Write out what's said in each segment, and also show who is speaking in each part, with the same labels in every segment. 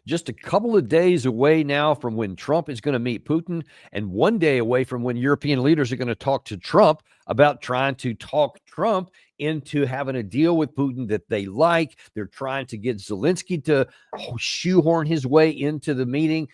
Speaker 1: just a couple of days away now from when Trump is going to meet Putin, and 1 day away from when European leaders are going to talk to Trump about trying to talk Trump into having a deal with Putin that they like. They're trying to get Zelensky to shoehorn his way into the meeting.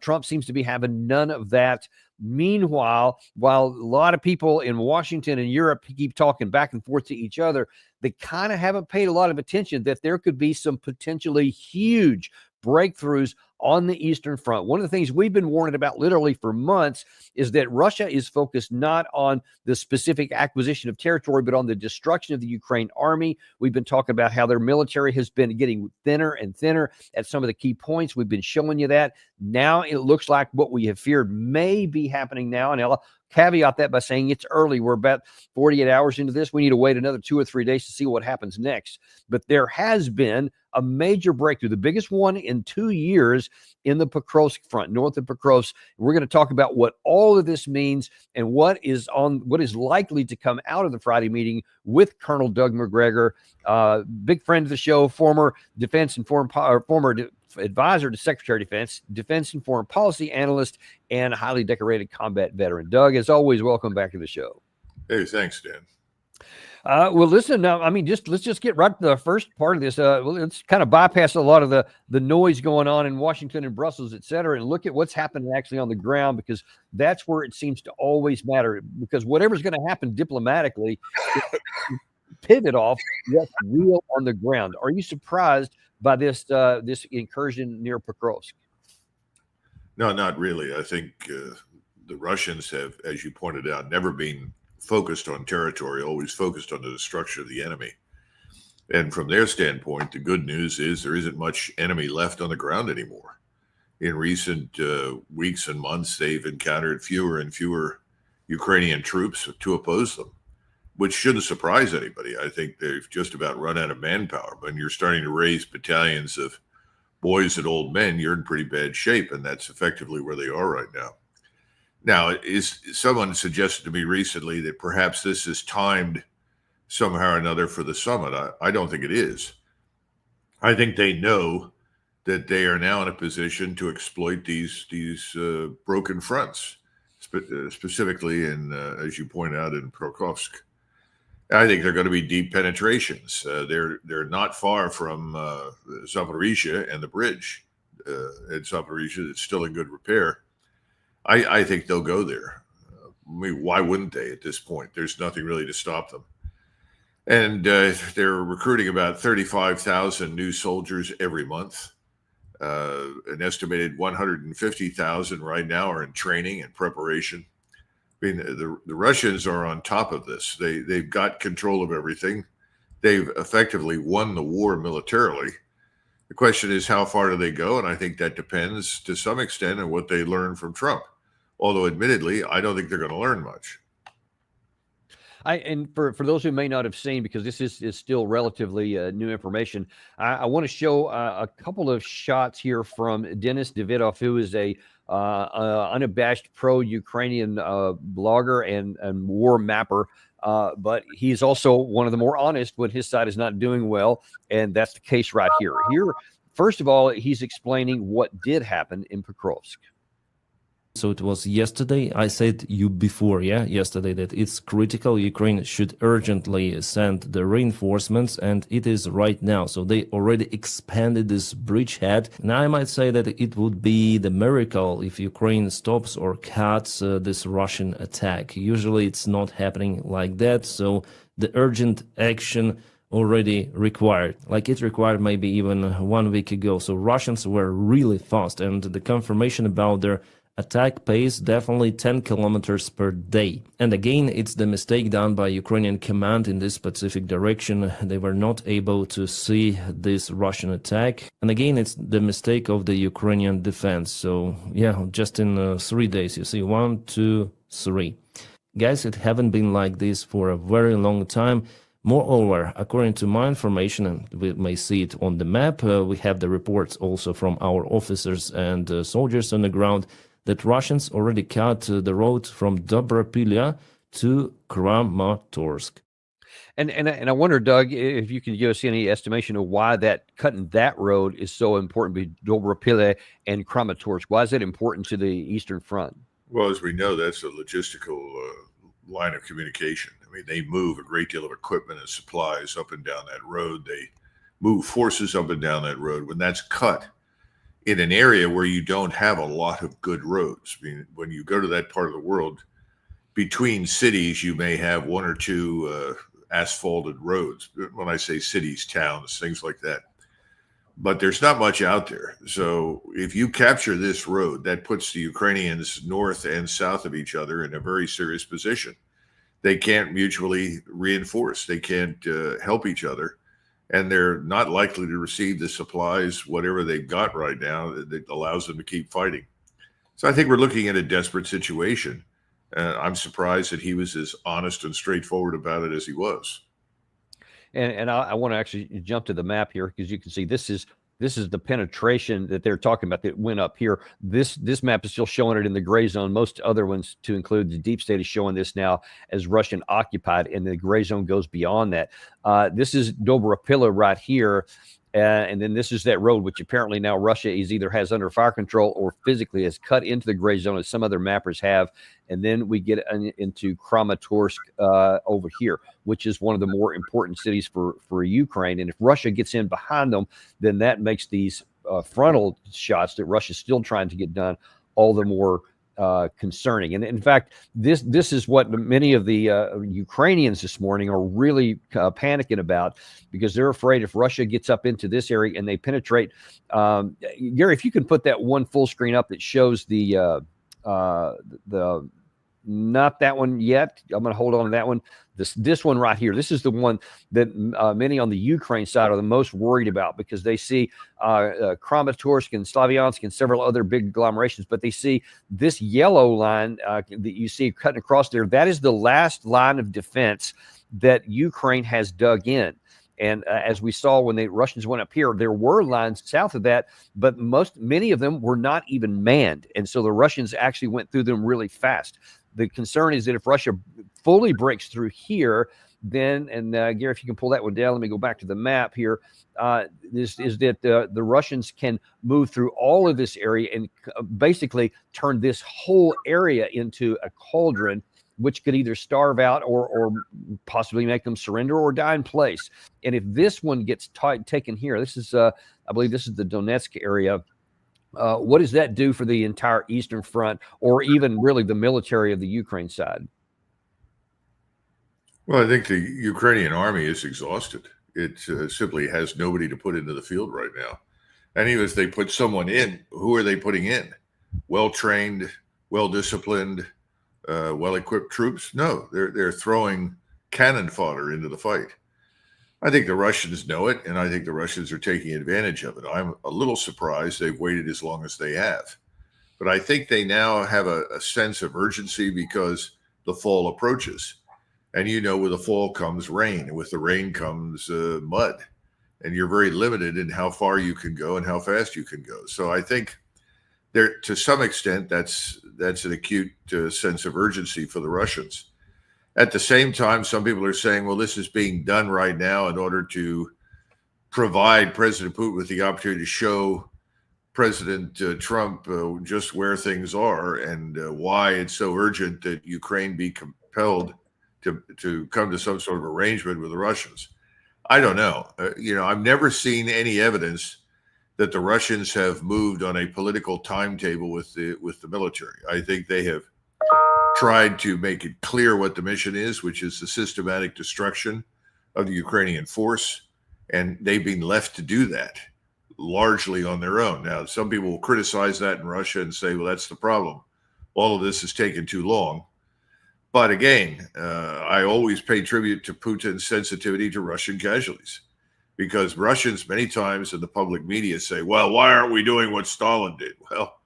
Speaker 1: Trump seems to be having none of that. Meanwhile, while a lot of people in Washington and Europe keep talking back and forth to each other, they kind of haven't paid a lot of attention that there could be some potentially huge breakthroughs on the Eastern Front. One of the things we've been warning about literally for months is that Russia is focused not on the specific acquisition of territory, but on the destruction of the Ukraine army. We've been talking about how their military has been getting thinner and thinner at some of the key points. We've been showing you that. Now it looks like what we have feared may be happening now. And I'll caveat that by saying it's early. We're about 48 hours into this. We need to wait another 2 or 3 days to see what happens next. But there has been a major breakthrough, the biggest one in 2 years in the Pokrovsk front, north of Pokrovsk. We're going to talk about what all of this means and what is likely to come out of the Friday meeting with Colonel Doug Macgregor, big friend of the show, former advisor to Secretary of Defense and Foreign Policy analyst, and highly decorated combat veteran. Doug, as always, welcome back to the show.
Speaker 2: Hey, thanks, Dan.
Speaker 1: Well, listen, let's just get right to the first part of this. Let's kind of bypass a lot of the noise going on in Washington and Brussels, et cetera, and look at what's happening actually on the ground, because that's where it seems to always matter, because whatever's going to happen diplomatically, pivot off what's real on the ground. Are you surprised by this incursion near Picrosk?
Speaker 2: No, not really. I think the Russians have, as you pointed out, never been focused on territory, always focused on the destruction of the enemy. And from their standpoint, the good news is there isn't much enemy left on the ground anymore. In recent weeks and months, they've encountered fewer and fewer Ukrainian troops to oppose them, which shouldn't surprise anybody. I think they've just about run out of manpower. When you're starting to raise battalions of boys and old men, you're in pretty bad shape, and that's effectively where they are right now. Now, someone suggested to me recently that perhaps this is timed somehow or another for the summit. I don't think it is. I think they know that they are now in a position to exploit these broken fronts, specifically in, as you point out, in Pokrovsk. I think they're going to be deep penetrations. They're not far from Zaporizhia and the bridge at Zaporizhia. It's still in good repair. I think they'll go there. I mean, why wouldn't they at this point? There's nothing really to stop them. And they're recruiting about 35,000 new soldiers every month. An estimated 150,000 right now are in training and preparation. I mean, the Russians are on top of this. They've got control of everything. They've effectively won the war militarily. The question is, how far do they go? And I think that depends to some extent on what they learn from Trump. Although, admittedly, I don't think they're going to learn much.
Speaker 1: And for those who may not have seen, because this is still relatively new information, I want to show a couple of shots here from Denis Dvidov, who is a unabashed pro-Ukrainian blogger and war mapper. But he's also one of the more honest when his side is not doing well. And that's the case right here. Here, first of all, he's explaining what did happen in Picrosk.
Speaker 3: So it was yesterday. I said you before, yesterday, that it's critical. Ukraine should urgently send the reinforcements, and it is right now. So they already expanded this bridgehead. And I might say that it would be the miracle if Ukraine stops or cuts this Russian attack. Usually it's not happening like that. So the urgent action already required, like it required maybe even 1 week ago. So Russians were really fast, and the confirmation about their attack pace definitely 10 kilometers per day. And again, it's the mistake done by Ukrainian command in this specific direction. They were not able to see this Russian attack. And again, it's the mistake of the Ukrainian defense. So yeah, just in 3 days, you see 1, 2, 3. Guys, it haven't been like this for a very long time. Moreover, according to my information, and we may see it on the map, we have the reports also from our officers and soldiers on the ground, that Russians already cut the road from Dobropilya to Kramatorsk.
Speaker 1: And I wonder, Doug, if you can give us any estimation of why that cutting that road is so important between Dobropile and Kramatorsk. Why is it important to the Eastern Front?
Speaker 2: Well, as we know, that's a logistical line of communication. I mean, they move a great deal of equipment and supplies up and down that road. They move forces up and down that road. When that's cut in an area where you don't have a lot of good roads, I mean, when you go to that part of the world, between cities, you may have one or two asphalted roads. When I say cities, towns, things like that. But there's not much out there. So if you capture this road, that puts the Ukrainians north and south of each other in a very serious position. They can't mutually reinforce. They can't help each other. And they're not likely to receive the supplies, whatever they've got right now, that allows them to keep fighting. So I think we're looking at a desperate situation. I'm surprised that he was as honest and straightforward about it as he was.
Speaker 1: And I want to actually jump to the map here, because you can see this is the penetration that they're talking about that went up here. This map is still showing it in the gray zone. Most other ones, to include the deep state, is showing this now as Russian occupied, and the gray zone goes beyond that. This is Dobropila right here. And then this is that road, which apparently now Russia is either has under fire control or physically has cut into the gray zone, as some other mappers have. And then we get into Kramatorsk over here, which is one of the more important cities for Ukraine. And if Russia gets in behind them, then that makes these frontal shots that Russia's still trying to get done all the more concerning. And in fact, this is what many of the Ukrainians this morning are really panicking about, because they're afraid if Russia gets up into this area and they penetrate. Gary, if you can put that one full screen up that shows the not that one yet. I'm going to hold on to that one. This one right here. This is the one that many on the Ukraine side are the most worried about, because they see Kramatorsk and Slavyansk and several other big agglomerations, but they see this yellow line that you see cutting across there. That is the last line of defense that Ukraine has dug in. And as we saw when the Russians went up here, there were lines south of that, but many of them were not even manned. And so the Russians actually went through them really fast. The concern is that if Russia fully breaks through here, then, and Gary, if you can pull that one down, let me go back to the map here. This is that the Russians can move through all of this area and basically turn this whole area into a cauldron, which could either starve out or possibly make them surrender or die in place. And if this one gets taken here, this is, I believe this is the Donetsk area. What does that do for the entire Eastern Front, or even really the military of the Ukraine side?
Speaker 2: Well, I think the Ukrainian army is exhausted. It simply has nobody to put into the field right now. And even if they put someone in, who are they putting in? Well-trained, well-disciplined, well-equipped troops? No, they're throwing cannon fodder into the fight. I think the Russians know it, and I think the Russians are taking advantage of it. I'm a little surprised they've waited as long as they have. But I think they now have a sense of urgency because the fall approaches. And you know, with the fall comes rain, and with the rain comes mud. And you're very limited in how far you can go and how fast you can go. So I think there, to some extent, that's an acute sense of urgency for the Russians. At the same time, some people are saying, well, this is being done right now in order to provide President Putin with the opportunity to show President Trump just where things are and why it's so urgent that Ukraine be compelled to come to some sort of arrangement with the Russians. I don't know. I've never seen any evidence that the Russians have moved on a political timetable with the military. I think they have tried to make it clear what the mission is, which is the systematic destruction of the Ukrainian force, and they've been left to do that largely on their own. Now, some people will criticize that in Russia and say, well, that's the problem. All of this has taken too long. But again, I always pay tribute to Putin's sensitivity to Russian casualties, because Russians many times in the public media say, well, why aren't we doing what Stalin did? Well,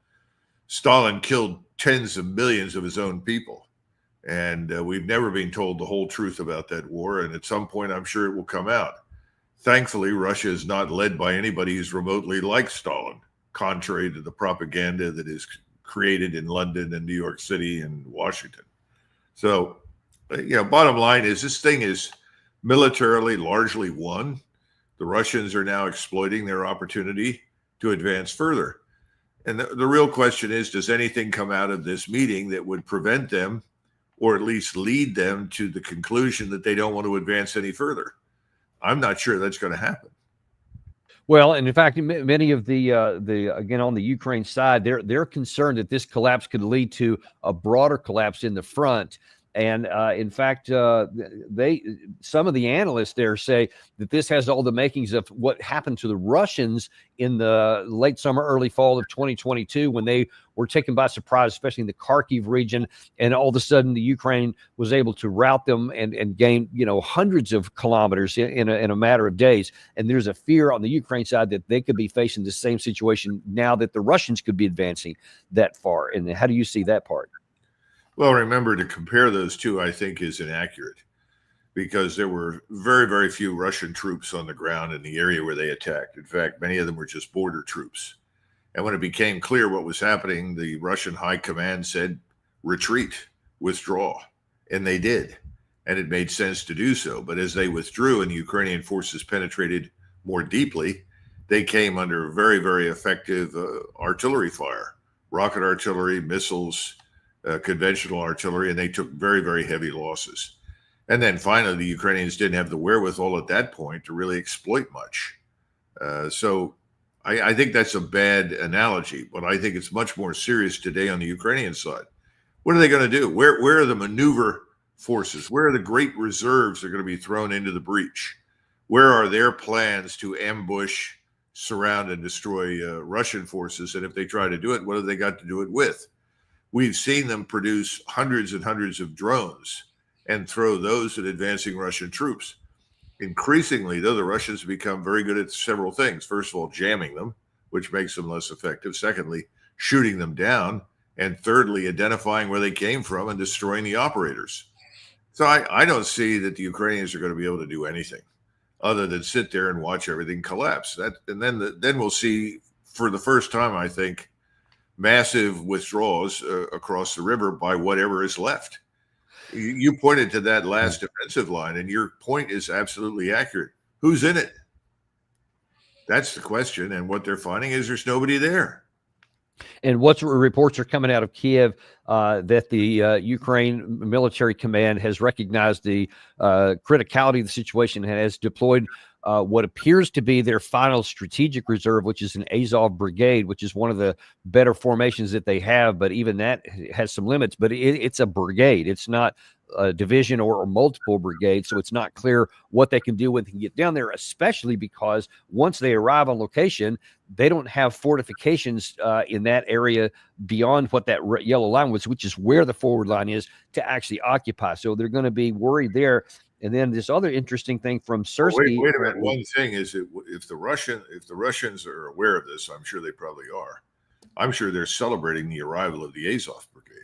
Speaker 2: Stalin killed tens of millions of his own people. And we've never been told the whole truth about that war. And at some point, I'm sure it will come out. Thankfully, Russia is not led by anybody who's remotely like Stalin, contrary to the propaganda that is created in London and New York City and Washington. So, bottom line is this thing is militarily largely won. The Russians are now exploiting their opportunity to advance further. And the real question is, does anything come out of this meeting that would prevent them, or at least lead them to the conclusion that they don't want to advance any further? I'm not sure that's going to happen.
Speaker 1: Well, and in fact, many of the again on the Ukraine side, they're concerned that this collapse could lead to a broader collapse in the front. And in fact, some of the analysts there say that this has all the makings of what happened to the Russians in the late summer, early fall of 2022, when they were taken by surprise, especially in the Kharkiv region, and all of a sudden the Ukraine was able to rout them and gain, hundreds of kilometers in a matter of days. And there's a fear on the Ukraine side that they could be facing the same situation now that the Russians could be advancing that far. And how do you see that part?
Speaker 2: Well, remember, to compare those two, I think, is inaccurate, because there were very, very few Russian troops on the ground in the area where they attacked. In fact, many of them were just border troops. And when it became clear what was happening, the Russian high command said, retreat, withdraw. And they did. And it made sense to do so. But as they withdrew and the Ukrainian forces penetrated more deeply, they came under very, very effective artillery fire, rocket artillery, missiles, conventional artillery, and they took very, very heavy losses. And then finally, the Ukrainians didn't have the wherewithal at that point to really exploit much. So I think that's a bad analogy, but I think it's much more serious today on the Ukrainian side. What are they going to do? Where are the maneuver forces? Where are the great reserves that are going to be thrown into the breach? Where are their plans to ambush, surround, and destroy Russian forces? And if they try to do it, what have they got to do it with? We've seen them produce hundreds and hundreds of drones and throw those at advancing Russian troops. Increasingly, though, the Russians have become very good at several things. First of all, jamming them, which makes them less effective. Secondly, shooting them down. And thirdly, identifying where they came from and destroying the operators. So I don't see that the Ukrainians are going to be able to do anything other than sit there and watch everything collapse. And then we'll see, for the first time, I think, massive withdrawals across the river by whatever is left. You pointed to that last defensive line, and your point is absolutely accurate. Who's in it? That's the question. And what they're finding is there's nobody there.
Speaker 1: And what reports are coming out of Kiev that the Ukraine military command has recognized the criticality of the situation and has deployed what appears to be their final strategic reserve, which is an Azov brigade, which is one of the better formations that they have. But even that has some limits. But it's a brigade. It's not a division or multiple brigades. So it's not clear what they can do when they can get down there, especially because once they arrive on location, they don't have fortifications in that area beyond what that yellow line was, which is where the forward line is, to actually occupy. So they're going to be worried there. And then this other interesting thing from Sersky.
Speaker 2: Wait a minute. One thing is, if the Russians are aware of this, I'm sure they probably are. I'm sure they're celebrating the arrival of the Azov brigade.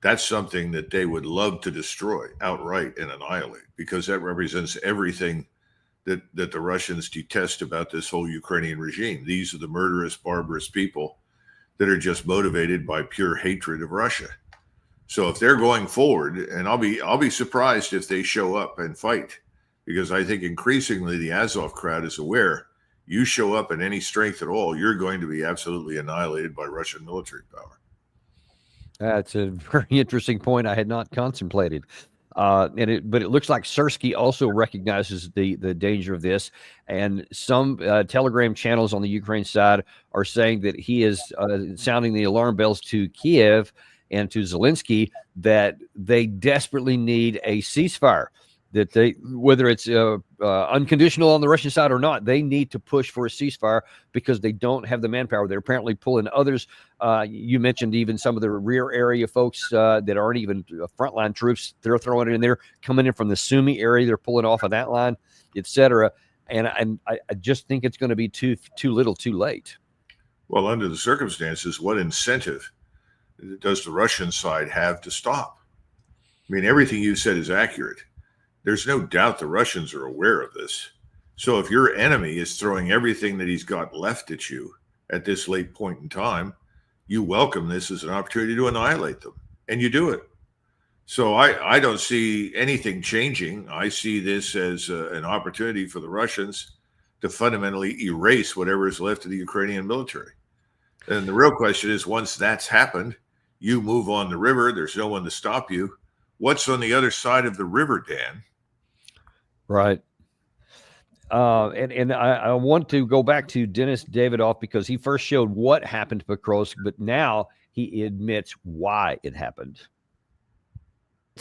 Speaker 2: That's something that they would love to destroy outright and annihilate, because that represents everything that the Russians detest about this whole Ukrainian regime. These are the murderous, barbarous people that are just motivated by pure hatred of Russia. So if they're going forward, and I'll be surprised if they show up and fight, because I think increasingly the Azov crowd is aware, you show up in any strength at all, you're going to be absolutely annihilated by Russian military power.
Speaker 1: That's a very interesting point I had not contemplated. But it looks like Sersky also recognizes the danger of this, and some Telegram channels on the Ukraine side are saying that he is sounding the alarm bells to Kiev and to Zelensky that they desperately need a ceasefire. That they, whether it's unconditional on the Russian side or not, they need to push for a ceasefire because they don't have the manpower. They're apparently pulling others. You mentioned even some of the rear area folks that aren't even frontline troops. They're throwing it in there, coming in from the Sumy area. They're pulling off of that line, etc. And I just think it's going to be too little, too late.
Speaker 2: Well, under the circumstances, what incentive does the Russian side have to stop? I mean, everything you said is accurate. There's no doubt the Russians are aware of this. So if your enemy is throwing everything that he's got left at you at this late point in time, you welcome this as an opportunity to annihilate them, and you do it. So I don't see anything changing. I see this as an opportunity for the Russians to fundamentally erase whatever is left of the Ukrainian military. And the real question is, once that's happened, you move on the river. There's no one to stop you. What's on the other side of the river, Dan?
Speaker 1: Right. And I want to go back to Denis Davidov because he first showed what happened to Picrosk, but now he admits why it happened.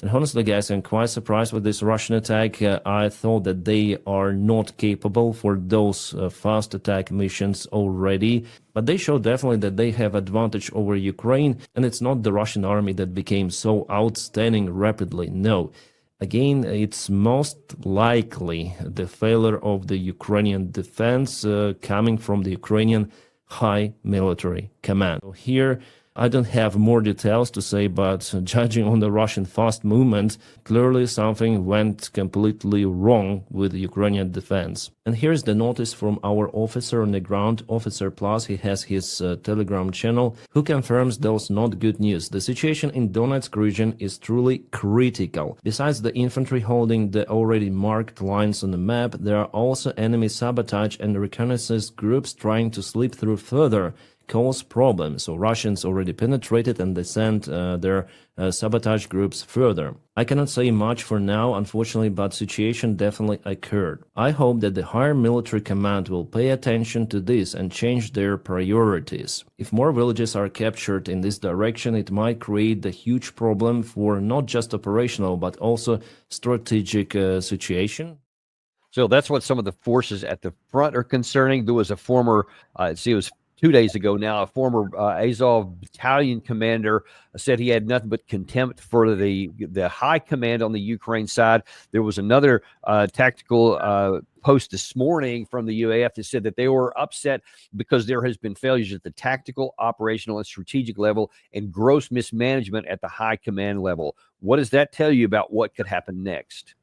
Speaker 3: And honestly, guys, I'm quite surprised with this Russian attack. I thought that they are not capable for those fast attack missions already. But they show definitely that they have advantage over Ukraine. And it's not the Russian army that became so outstanding rapidly. No. Again, it's most likely the failure of the Ukrainian defense coming from the Ukrainian high military command. So here, I don't have more details to say, but judging on the Russian fast movement, clearly something went completely wrong with the Ukrainian defense. And here's the notice from our officer on the ground, Officer Plus. He has his Telegram channel, who confirms those not good news. The situation in Donetsk region is truly critical. Besides the infantry holding the already marked lines on the map, there are also enemy sabotage and reconnaissance groups trying to slip through further, cause problems. So Russians already penetrated and they sent their sabotage groups further. I cannot say much for now, unfortunately, but situation definitely occurred. I hope that the higher military command will pay attention to this and change their priorities. If more villages are captured in this direction, it might create a huge problem for not just operational, but also strategic situation.
Speaker 1: So that's what some of the forces at the front are concerning. There was a former, it was 2 days ago now, a former Azov battalion commander said he had nothing but contempt for the high command on the Ukraine side. There was another tactical post this morning from the UAF that said that they were upset because there has been failures at the tactical, operational, and strategic level and gross mismanagement at the high command level. What does that tell you about what could happen next?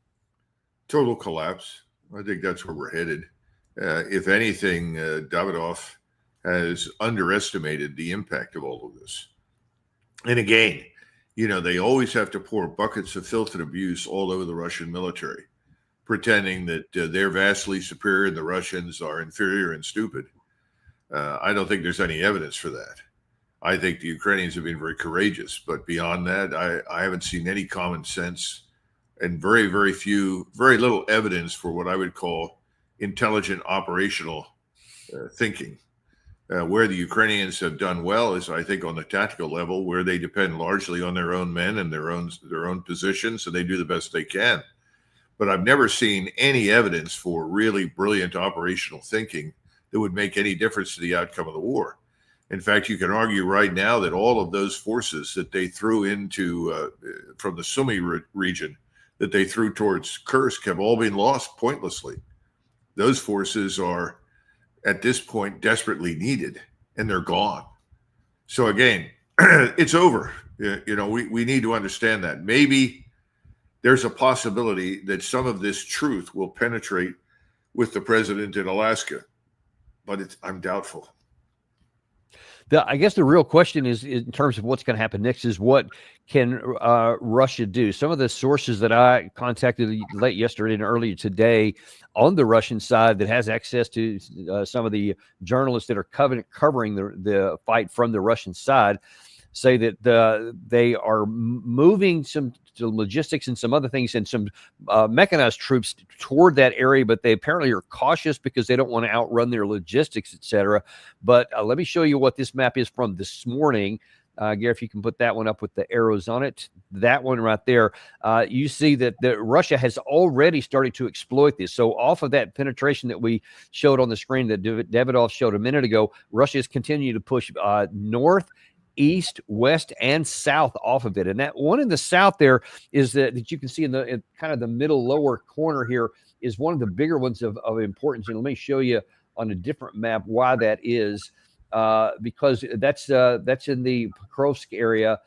Speaker 2: Total collapse. I think that's where we're headed. If anything, Davidov has underestimated the impact of all of this. And again, they always have to pour buckets of filth and abuse all over the Russian military, pretending that they're vastly superior and the Russians are inferior and stupid. I don't think there's any evidence for that. I think the Ukrainians have been very courageous, but beyond that, I haven't seen any common sense and very little evidence for what I would call intelligent operational thinking. Where the Ukrainians have done well is, I think, on the tactical level, where they depend largely on their own men and their own positions, so they do the best they can. But I've never seen any evidence for really brilliant operational thinking that would make any difference to the outcome of the war. In fact, you can argue right now that all of those forces that they threw into from the Sumy region, that they threw towards Kursk, have all been lost pointlessly. Those forces are, at this point, desperately needed, and they're gone. So again, it's over. We need to understand that. Maybe there's a possibility that some of this truth will penetrate with the president in Alaska, but I'm doubtful.
Speaker 1: I guess the real question is, in terms of what's going to happen next, is what can Russia do? Some of the sources that I contacted late yesterday and earlier today on the Russian side that has access to some of the journalists that are covering the fight from the Russian side say that they are moving some logistics and some other things and some mechanized troops toward that area, but they apparently are cautious because they don't want to outrun their logistics, etc. But let me show you what this map is from this morning. Gary, if you can put that one up with the arrows on it, that one right there, you see that Russia has already started to exploit this. So off of that penetration that we showed on the screen that Davidov showed a minute ago, Russia is continuing to push north, east, west, and south off of it. And that one in the south there is that you can see in kind of the middle lower corner here is one of the bigger ones of importance. And let me show you on a different map why that is, because that's in the Pokrovsk area.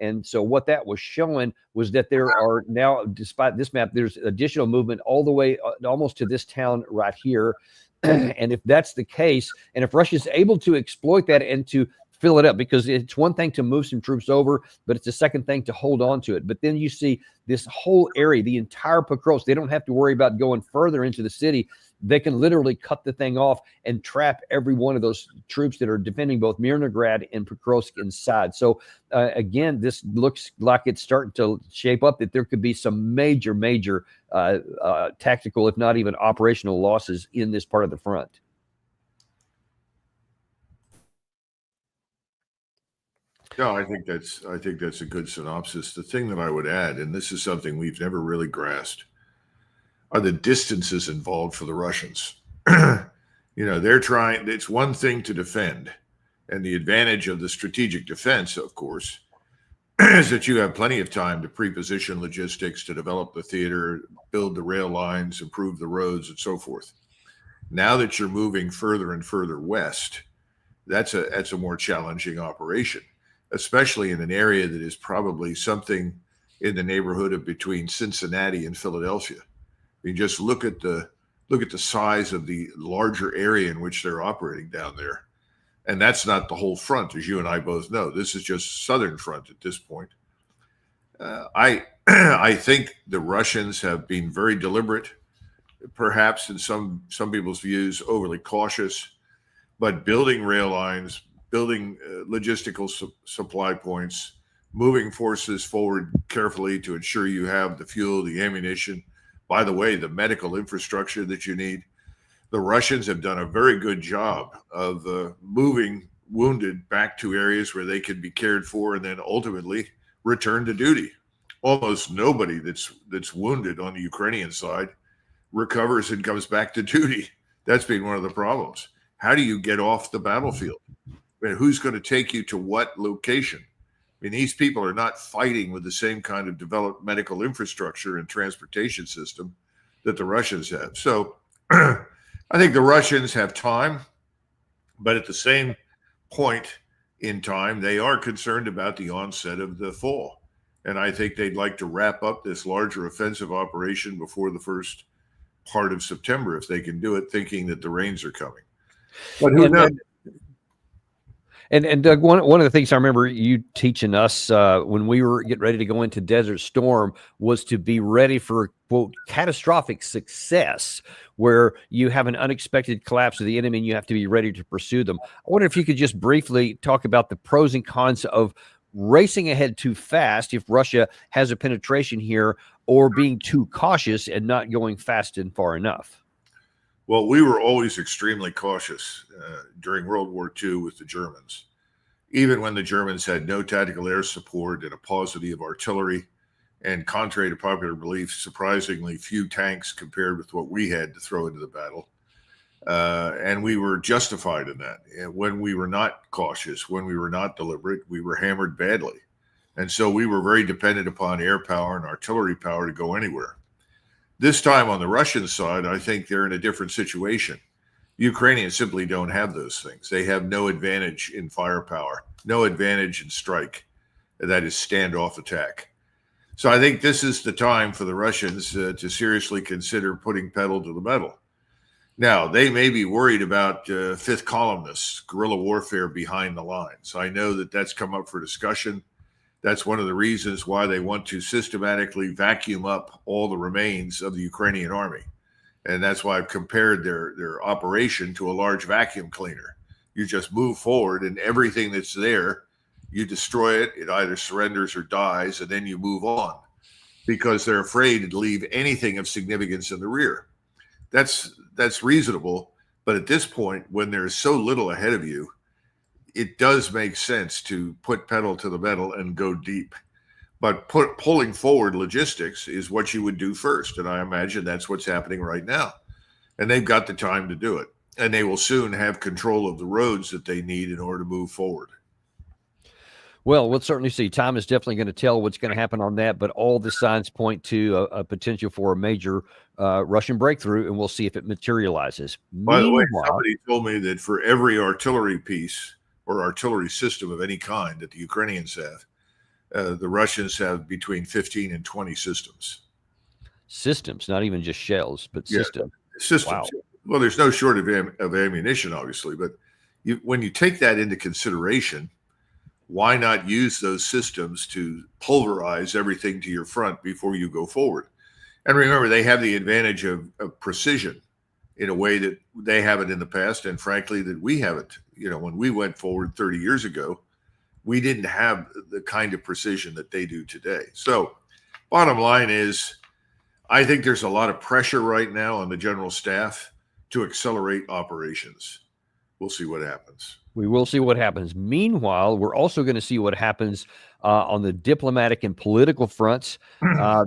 Speaker 1: And so what that was showing was that there are now, despite this map, there's additional movement all the way almost to this town right here. And if that's the case, and if Russia is able to exploit that and to fill it up, because it's one thing to move some troops over, but it's a second thing to hold on to it. But then you see this whole area, the entire Pokrovsk, they don't have to worry about going further into the city. They can literally cut the thing off and trap every one of those troops that are defending both Mirnograd and Picrosk inside. So again, this looks like it's starting to shape up that there could be some major tactical, if not even operational, losses in this part of the front.
Speaker 2: No, I think that's a good synopsis. The thing that I would add, and this is something we've never really grasped, are the distances involved for the Russians. They're trying, it's one thing to defend. And the advantage of the strategic defense, of course, is that you have plenty of time to pre-position logistics, to develop the theater, build the rail lines, improve the roads, and so forth. Now that you're moving further and further west, that's a more challenging operation, especially in an area that is probably something in the neighborhood of between Cincinnati and Philadelphia. I mean, just look at the size of the larger area in which they're operating down there. And that's not the whole front, as you and I both know. This is just southern front at this point. I think the Russians have been very deliberate, perhaps in some people's views overly cautious, but building rail lines, building logistical supply points, moving forces forward carefully to ensure you have the fuel, the ammunition, by the way, the medical infrastructure that you need. The Russians have done a very good job of moving wounded back to areas where they can be cared for and then ultimately return to duty. Almost nobody that's wounded on the Ukrainian side recovers and comes back to duty. That's been one of the problems. How do you get off the battlefield? I mean, who's going to take you to what location? I mean, these people are not fighting with the same kind of developed medical infrastructure and transportation system that the Russians have. So I think the Russians have time, but at the same point in time, they are concerned about the onset of the fall. And I think they'd like to wrap up this larger offensive operation before the first part of September, if they can do it, thinking that the rains are coming. But who knows?
Speaker 1: And Doug, one of the things I remember you teaching us when we were getting ready to go into Desert Storm was to be ready for, quote, catastrophic success, where you have an unexpected collapse of the enemy and you have to be ready to pursue them. I wonder if you could just briefly talk about the pros and cons of racing ahead too fast if Russia has a penetration here, or being too cautious and not going fast and far enough.
Speaker 2: Well, we were always extremely cautious during World War II with the Germans. Even when the Germans had no tactical air support and a paucity of artillery, and contrary to popular belief, surprisingly few tanks compared with what we had to throw into the battle. And we were justified in that. And when we were not cautious, when we were not deliberate, we were hammered badly. And so we were very dependent upon air power and artillery power to go anywhere. This time on the Russian side, I think they're in a different situation. Ukrainians simply don't have those things. They have no advantage in firepower, no advantage in strike. That is standoff attack. So I think this is the time for the Russians to seriously consider putting pedal to the metal. Now, they may be worried about fifth columnists, guerrilla warfare behind the lines. I know that that's come up for discussion. That's one of the reasons why they want to systematically vacuum up all the remains of the Ukrainian army. And that's why I've compared their operation to a large vacuum cleaner. You just move forward and everything that's there, you destroy it. It either surrenders or dies, and then you move on because they're afraid to leave anything of significance in the rear. That's reasonable. But at this point, when there's so little ahead of you, it does make sense to put pedal to the metal and go deep. But pulling forward logistics is what you would do first. And I imagine that's what's happening right now. And they've got the time to do it. And they will soon have control of the roads that they need in order to move forward.
Speaker 1: Well, we'll certainly see. Time is definitely going to tell what's going to happen on that, but all the signs point to a potential for a major Russian breakthrough, and we'll see if it materializes.
Speaker 2: By the way, somebody told me that for every artillery piece or artillery system of any kind that the Ukrainians have, the Russians have between 15 and 20 systems.
Speaker 1: Systems, not even just shells, but systems.
Speaker 2: Systems. Wow. Well, there's no shortage of ammunition, obviously, but when you take that into consideration, why not use those systems to pulverize everything to your front before you go forward? And remember, they have the advantage of precision in a way that they haven't in the past, and frankly, that we haven't. When we went forward 30 years ago, we didn't have the kind of precision that they do today. So bottom line is, I think there's a lot of pressure right now on the general staff to accelerate operations. We'll see what happens.
Speaker 1: We will see what happens. Meanwhile, we're also going to see what happens on the diplomatic and political fronts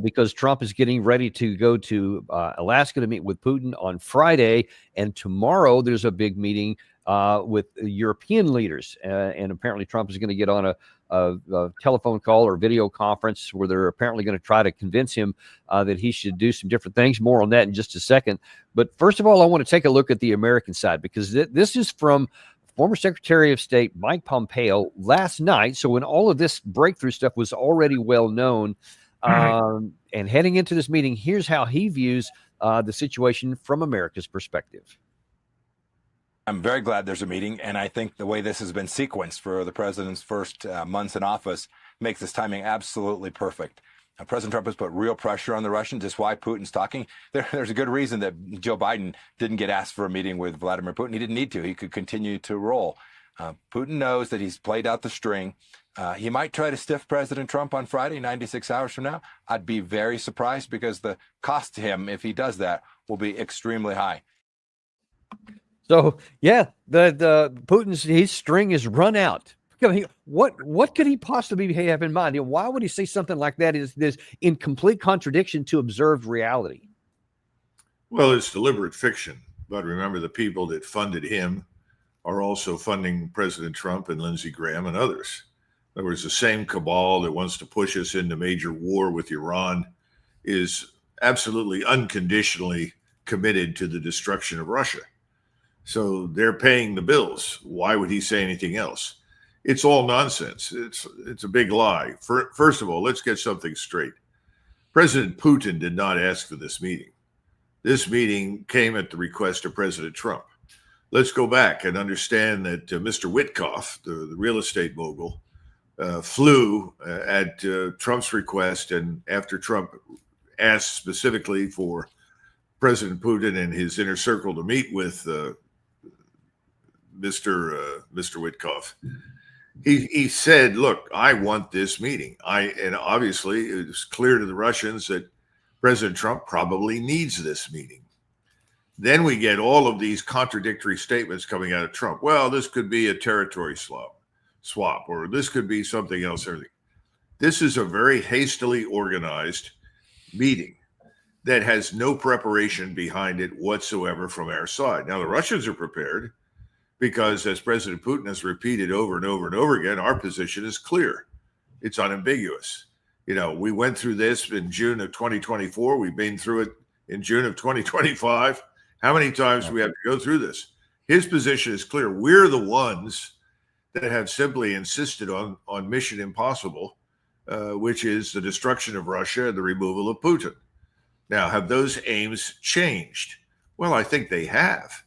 Speaker 1: because Trump is getting ready to go to Alaska to meet with Putin on Friday. And tomorrow there's a big meeting with European leaders. And apparently Trump is going to get on a telephone call or video conference where they're apparently going to try to convince him that he should do some different things. More on that in just a second. But first of all, I want to take a look at the American side because this is from former Secretary of State Mike Pompeo last night. So when all of this breakthrough stuff was already well known, and heading into this meeting, here's how he views the situation from America's perspective.
Speaker 4: I'm very glad there's a meeting, and I think the way this has been sequenced for the president's first months in office makes this timing absolutely perfect. President Trump has put real pressure on the Russians. That's why Putin's talking. There's a good reason that Joe Biden didn't get asked for a meeting with Vladimir Putin. He didn't need to. He could continue to roll. Putin knows that he's played out the string. He might try to stiff President Trump on Friday, 96 hours from now. I'd be very surprised because the cost to him, if he does that, will be extremely high.
Speaker 1: So, yeah, the Putin's his string is run out. What could he possibly have in mind? Why would he say something like that is in complete contradiction to observed reality?
Speaker 2: Well, it's deliberate fiction. But remember, the people that funded him are also funding President Trump and Lindsey Graham and others. In other words, the same cabal that wants to push us into major war with Iran is absolutely unconditionally committed to the destruction of Russia. So they're paying the bills. Why would he say anything else? It's all nonsense. It's a big lie. First of all, let's get something straight. President Putin did not ask for this meeting. This meeting came at the request of President Trump. Let's go back and understand that Mr. Witkoff, the real estate mogul, flew at Trump's request, and after Trump asked specifically for President Putin and his inner circle to meet with Mr. Witkoff, he said, look, I want this meeting. And obviously it was clear to the Russians that President Trump probably needs this meeting. Then we get all of these contradictory statements coming out of Trump. Well, this could be a territory swap, or this could be something else. Everything. This is a very hastily organized meeting that has no preparation behind it whatsoever from our side. Now, the Russians are prepared because, as President Putin has repeated over and over and over again, our position is clear. It's unambiguous. We went through this in June of 2024. We've been through it in June of 2025. How many times do we have to go through this? His position is clear. We're the ones that have simply insisted on Mission Impossible, which is the destruction of Russia and the removal of Putin. Now, have those aims changed? Well, I think they have.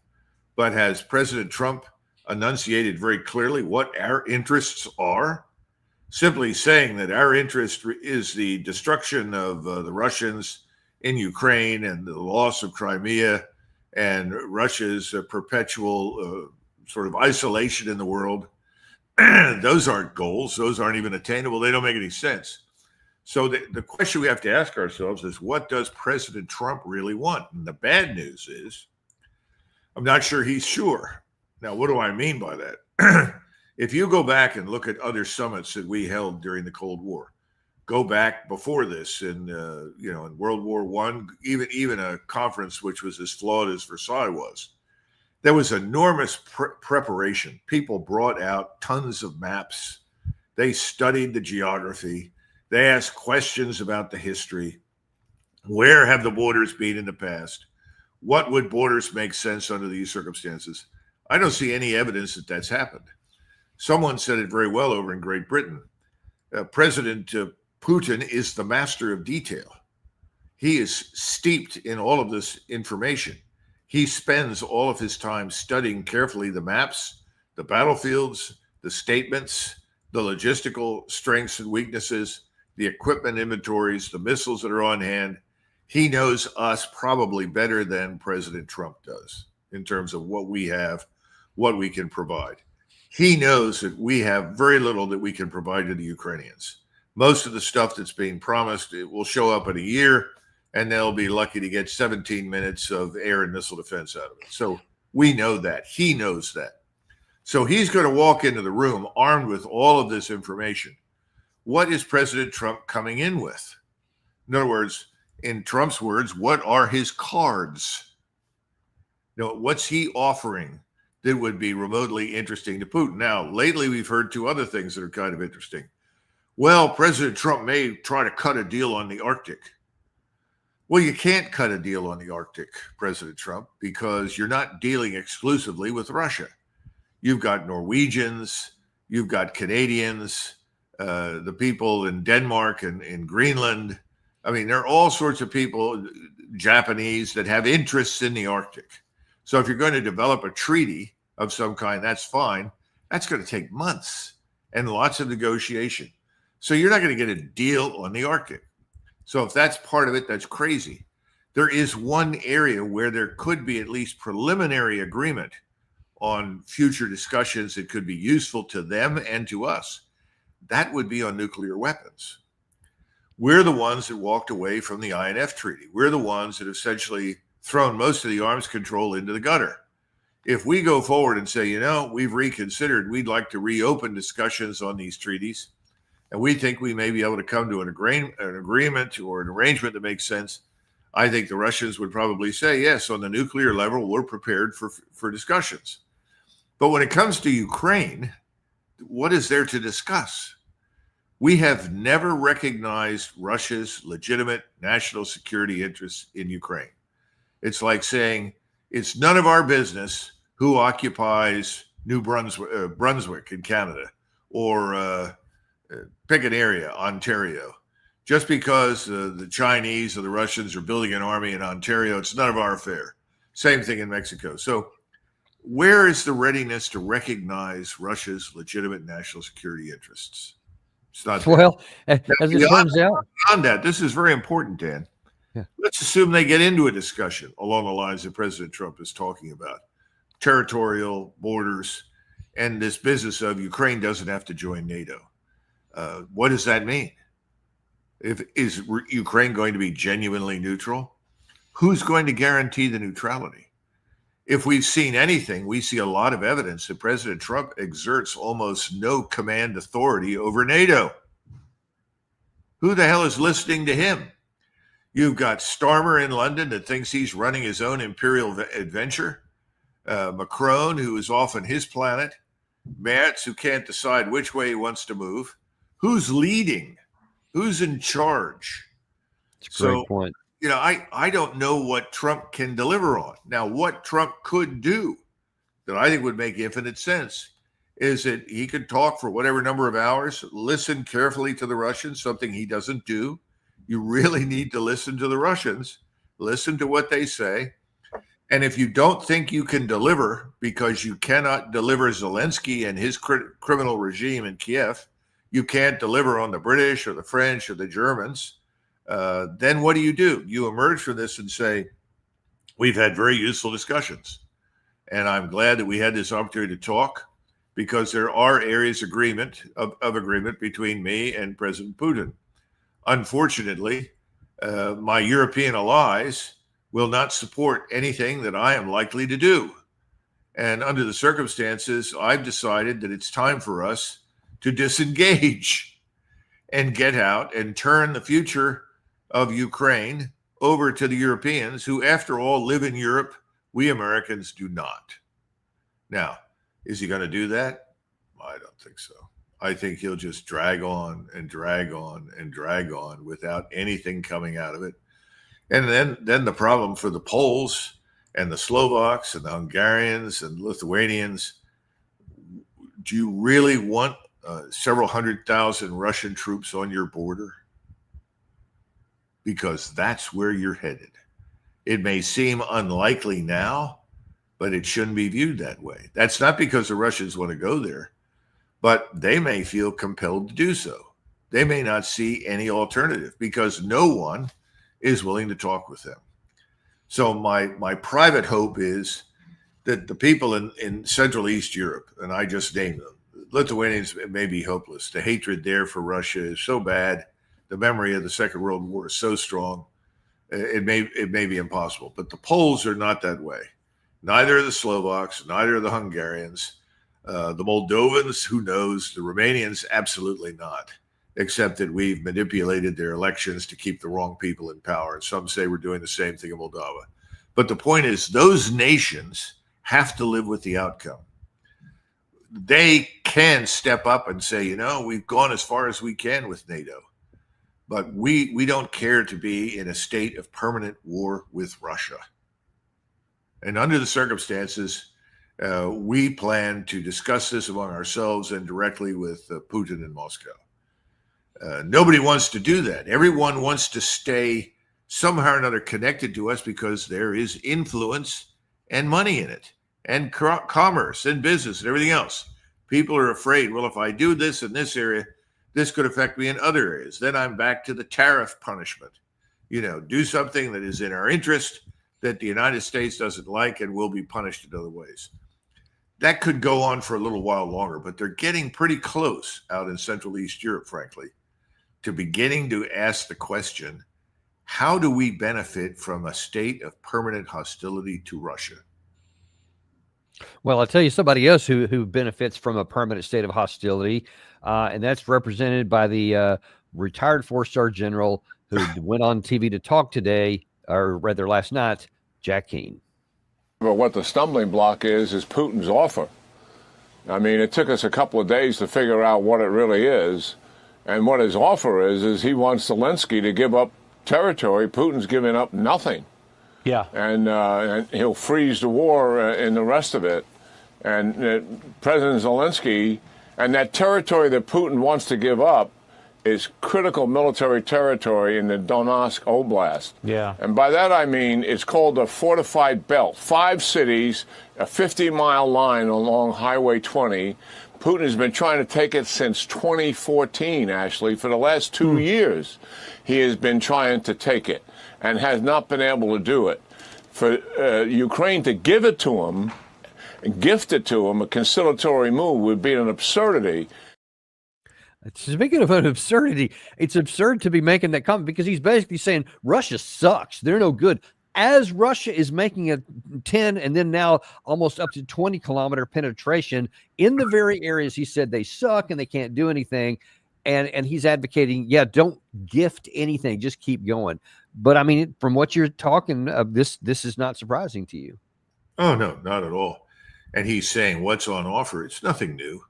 Speaker 2: But has President Trump enunciated very clearly what our interests are? Simply saying that our interest is the destruction of the Russians in Ukraine and the loss of Crimea and Russia's perpetual sort of isolation in the world. Those aren't goals. Those aren't even attainable. They don't make any sense. So the question we have to ask ourselves is, what does President Trump really want? And the bad news is, I'm not sure he's sure. Now, what do I mean by that? If you go back and look at other summits that we held during the Cold War, go back before this in World War I, even a conference which was as flawed as Versailles was, there was enormous preparation. People brought out tons of maps. They studied the geography. They asked questions about the history. Where have the borders been in the past? What would borders make sense under these circumstances? I don't see any evidence that that's happened. Someone said it very well over in Great Britain. President Putin is the master of detail. He is steeped in all of this information. He spends all of his time studying carefully the maps, the battlefields, the statements, the logistical strengths and weaknesses, the equipment inventories, the missiles that are on hand. He knows us probably better than President Trump does in terms of what we have, what we can provide. He knows that we have very little that we can provide to the Ukrainians. Most of the stuff that's being promised, it will show up in a year, and they'll be lucky to get 17 minutes of air and missile defense out of it. So we know that. He knows that. So he's going to walk into the room armed with all of this information. What is President Trump coming in with? In other words, in Trump's words, what are his cards? What's he offering that would be remotely interesting to Putin? Now, lately we've heard two other things that are kind of interesting. Well, President Trump may try to cut a deal on the Arctic. Well, you can't cut a deal on the Arctic, President Trump, because you're not dealing exclusively with Russia. You've got Norwegians, you've got Canadians, the people in Denmark and in Greenland. I mean, there are all sorts of people, Japanese, that have interests in the Arctic. So if you're going to develop a treaty of some kind, that's fine. That's going to take months and lots of negotiation. So you're not going to get a deal on the Arctic. So if that's part of it, that's crazy. There is one area where there could be at least preliminary agreement on future discussions that could be useful to them and to us. That would be on nuclear weapons. We're the ones that walked away from the INF Treaty. We're the ones that have essentially thrown most of the arms control into the gutter. If we go forward and say, we've reconsidered, we'd like to reopen discussions on these treaties, and we think we may be able to come to an agreement or an arrangement that makes sense, I think the Russians would probably say, yes, on the nuclear level, we're prepared for discussions. But when it comes to Ukraine, what is there to discuss? We have never recognized Russia's legitimate national security interests in Ukraine. It's like saying it's none of our business who occupies New Brunswick in Canada, or pick an area, Ontario. Just because the Chinese or the Russians are building an army in Ontario, it's none of our affair. Same thing in Mexico. So where is the readiness to recognize Russia's legitimate national security interests? It's not there.
Speaker 1: Well, as it turns out.
Speaker 2: Beyond that, this is very important, Dan.
Speaker 1: Yeah.
Speaker 2: Let's assume they get into a discussion along the lines that President Trump is talking about. Territorial borders and this business of Ukraine doesn't have to join NATO. What does that mean? Is Ukraine going to be genuinely neutral? Who's going to guarantee the neutrality? If we've seen anything, we see a lot of evidence that President Trump exerts almost no command authority over NATO. Who the hell is listening to him? You've got Starmer in London that thinks he's running his own imperial adventure. Macron, who is off on his planet. Merz, who can't decide which way he wants to move. Who's leading? Who's in charge?
Speaker 1: That's a great point.
Speaker 2: I don't know what Trump can deliver on. Now, what Trump could do that I think would make infinite sense is that he could talk for whatever number of hours, listen carefully to the Russians, something he doesn't do. You really need to listen to the Russians, listen to what they say. And if you don't think you can deliver because you cannot deliver Zelensky and his criminal regime in Kiev, you can't deliver on the British or the French or the Germans, then what do? You emerge from this and say, we've had very useful discussions. And I'm glad that we had this opportunity to talk, because there are areas of agreement between me and President Putin. Unfortunately, my European allies will not support anything that I am likely to do. And under the circumstances, I've decided that it's time for us to disengage and get out and turn the future of Ukraine over to the Europeans, who, after all, live in Europe. We Americans do not. Now, is he going to do that? I don't think so. I think he'll just drag on and drag on and drag on without anything coming out of it. And then the problem for the Poles and the Slovaks and the Hungarians and Lithuanians, do you really want several 100,000 Russian troops on your border? Because that's where you're headed. It may seem unlikely now, but it shouldn't be viewed that way. That's not because the Russians want to go there, but they may feel compelled to do so. They may not see any alternative because no one is willing to talk with them. So my private hope is that the people in Central East Europe, and I just named them, Lithuanians may be hopeless. The hatred there for Russia is so bad. The memory of the Second World War is so strong. It may be impossible. But the Poles are not that way. Neither are the Slovaks, neither are the Hungarians. The Moldovans, who knows? The Romanians, absolutely not, except that we've manipulated their elections to keep the wrong people in power. And some say we're doing the same thing in Moldova. But the point is, those nations have to live with the outcome. They can step up and say, we've gone as far as we can with NATO, but we don't care to be in a state of permanent war with Russia. And under the circumstances, we plan to discuss this among ourselves and directly with Putin in Moscow. Nobody wants to do that. Everyone wants to stay somehow or another connected to us because there is influence and money in it, and commerce and business and everything else. People are afraid, well, if I do this in this area, this could affect me in other areas. Then I'm back to the tariff punishment. Do something that is in our interest that the United States doesn't like and will be punished in other ways. That could go on for a little while longer, but they're getting pretty close out in Central East Europe, frankly, to beginning to ask the question, how do we benefit from a state of permanent hostility to Russia?
Speaker 1: Well, I'll tell you somebody else who benefits from a permanent state of hostility, and that's represented by the retired four-star general who went on TV to talk today, or rather last night, Jack Keane.
Speaker 5: But what the stumbling block is Putin's offer. I mean, it took us a couple of days to figure out what it really is, and what his offer is he wants Zelensky to give up territory. Putin's giving up nothing.
Speaker 6: Yeah,
Speaker 5: and he'll freeze the war and the rest of it. And President Zelensky, and that territory that Putin wants to give up is critical military territory in the Donetsk Oblast.
Speaker 6: Yeah.
Speaker 5: And by that I mean it's called the fortified belt. 5 cities, a 50-mile line along Highway 20. Putin has been trying to take it since 2014, actually. For the last 2 years, he has been trying to take it and has not been able to do it. For Ukraine to give it to him, gift it to him, a conciliatory move would be an absurdity.
Speaker 1: Speaking of an absurdity, it's absurd to be making that comment because he's basically saying Russia sucks. They're no good. As Russia is making a 10 and then now almost up to 20-kilometer penetration in the very areas he said they suck and they can't do anything. And he's advocating, don't gift anything, just keep going. But I mean, from what you're talking of, this is not surprising to you.
Speaker 2: Oh, no, not at all. And he's saying what's on offer. It's nothing new.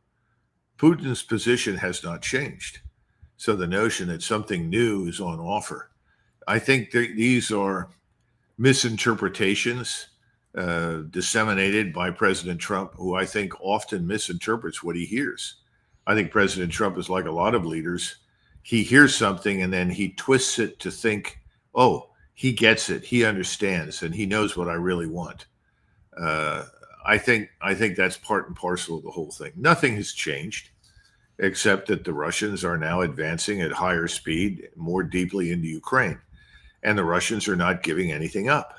Speaker 2: Putin's position has not changed. So the notion that something new is on offer, I think these are misinterpretations disseminated by President Trump, who I think often misinterprets what he hears. I think President Trump is like a lot of leaders. He hears something and then he twists it to think, oh, he gets it, he understands, and he knows what I really want. I think that's part and parcel of the whole thing. Nothing has changed, except that the Russians are now advancing at higher speed, more deeply into Ukraine. And the Russians are not giving anything up.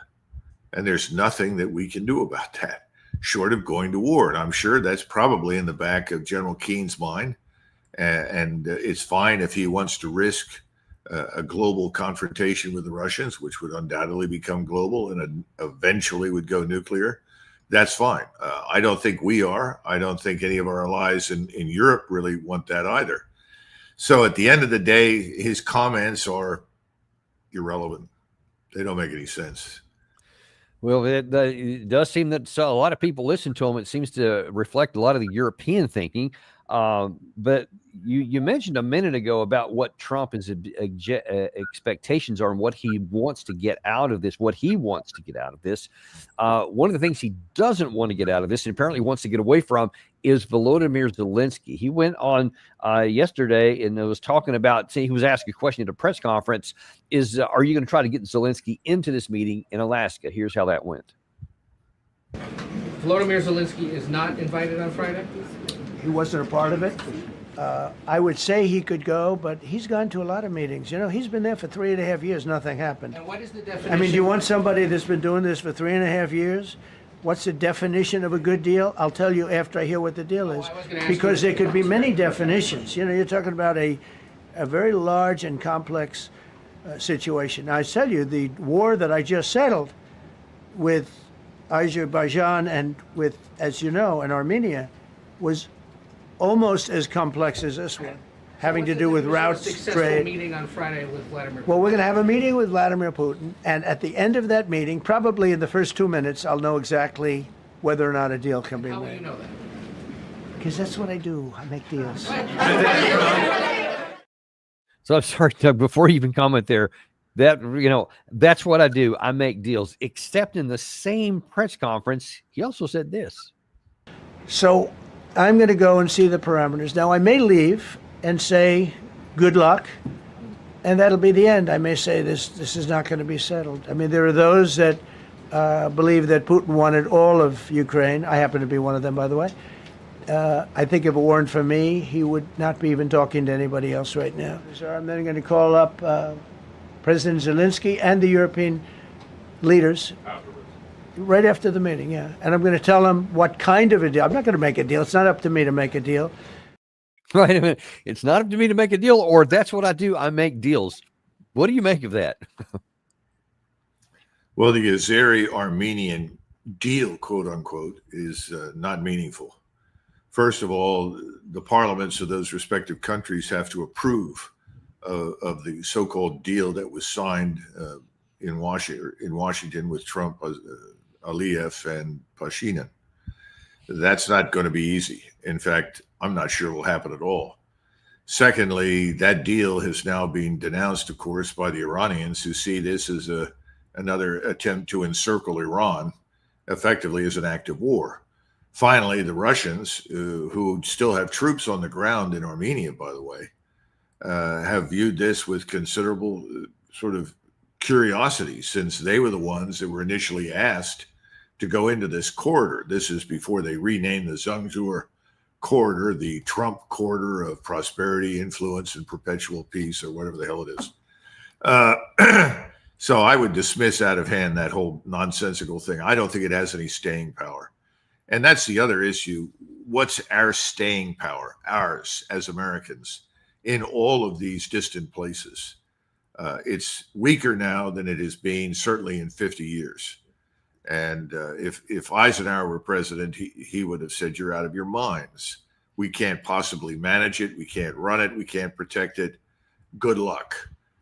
Speaker 2: And there's nothing that we can do about that, short of going to war. And I'm sure that's probably in the back of General Keene's mind. And it's fine if he wants to risk a global confrontation with the Russians, which would undoubtedly become global and eventually would go nuclear. That's fine. I don't think we are. I don't think any of our allies in Europe really want that either. So at the end of the day, his comments are irrelevant. They don't make any sense.
Speaker 1: Well, it does seem that a lot of people listen to him. It seems to reflect a lot of the European thinking. But you mentioned a minute ago about what Trump's expectations are and what he wants to get out of this, One of the things he doesn't want to get out of this, and apparently wants to get away from, is Volodymyr Zelensky. He went on yesterday and was talking about, he was asked a question at a press conference, are you going to try to get Zelensky into this meeting in Alaska? Here's how that went.
Speaker 6: Volodymyr Zelensky is not invited on Friday?
Speaker 7: He wasn't a part of it. I would say he could go, but he's gone to a lot of meetings. You know, he's been there for 3.5 years. Nothing happened.
Speaker 6: And what is the definition?
Speaker 7: I mean, do you want somebody that's been doing this for 3.5 years? What's the definition of a good deal? I'll tell you after I hear what the deal is. Because there could be many definitions. You know, you're talking about a very large and complex situation. Now, I tell you, the war that I just settled with Azerbaijan and with, as you know, and Armenia was almost as complex as this one, having to do with routes, trade.
Speaker 6: Meeting on Friday with Vladimir Putin.
Speaker 7: Well, we're going to have a meeting with Vladimir Putin, and at the end of that meeting, probably in the first 2 minutes, I'll know exactly whether or not a deal can be
Speaker 6: How will
Speaker 7: made.
Speaker 6: you know that?
Speaker 7: Because that's what I do. I make deals.
Speaker 1: So I'm sorry, Doug, before you even comment there, that, you know, that's what I do. I make deals, except in the same press conference, he also said this.
Speaker 7: So I'm going to go and see the parameters. Now, I may leave and say, good luck, and that'll be the end. I may say this is not going to be settled. I mean, there are those that believe that Putin wanted all of Ukraine. I happen to be one of them, by the way. I think if it weren't for me, he would not be even talking to anybody else right now. So I'm then going to call up President Zelensky and the European leaders right after the meeting, yeah. And I'm going to tell them what kind of a deal. I'm not going to make a deal. It's not up to me to make a deal.
Speaker 1: Wait a minute. It's not up to me to make a deal, or that's what I do. I make deals. What do you make of that?
Speaker 2: Well, the Azeri Armenian deal, quote unquote, is not meaningful. First of all, the parliaments of those respective countries have to approve of the so-called deal that was signed in Washington with Trump, Aliyev, and Pashinyan. That's not going to be easy. In fact, I'm not sure it will happen at all. Secondly, that deal has now been denounced, of course, by the Iranians, who see this as another attempt to encircle Iran, effectively as an act of war. Finally, the Russians, who still have troops on the ground in Armenia, by the way, have viewed this with considerable sort of curiosity, since they were the ones that were initially asked to go into this corridor. This is before they renamed the Zangzur corridor, the Trump corridor of prosperity, influence, and perpetual peace, or whatever the hell it is. So I would dismiss out of hand that whole nonsensical thing. I don't think it has any staying power. And that's the other issue. What's our staying power, ours as Americans, in all of these distant places? It's weaker now than it has been, certainly in 50 years. And if Eisenhower were president, he would have said, you're out of your minds. We can't possibly manage it. We can't run it. We can't protect it. Good luck.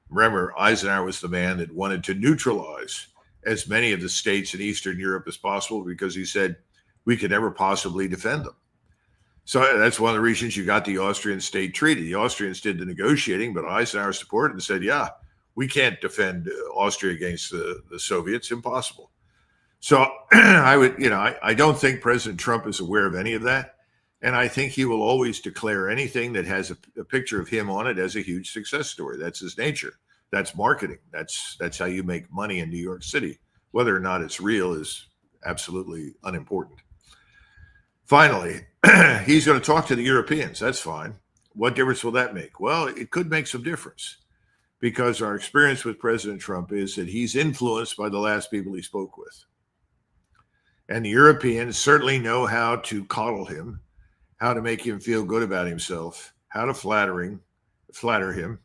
Speaker 2: Remember, Eisenhower was the man that wanted to neutralize as many of the states in Eastern Europe as possible, because he said we could never possibly defend them. So that's one of the reasons you got the Austrian State Treaty. The Austrians did the negotiating, but Eisenhower supported and said, yeah, we can't defend Austria against the Soviets. Impossible. So I don't think President Trump is aware of any of that. And I think he will always declare anything that has a picture of him on it as a huge success story. That's his nature. That's marketing. That's how you make money in New York City. Whether or not it's real is absolutely unimportant. Finally, he's going to talk to the Europeans. That's fine. What difference will that make? Well, it could make some difference, because our experience with President Trump is that he's influenced by the last people he spoke with. And the Europeans certainly know how to coddle him, how to make him feel good about himself, how to flatter him.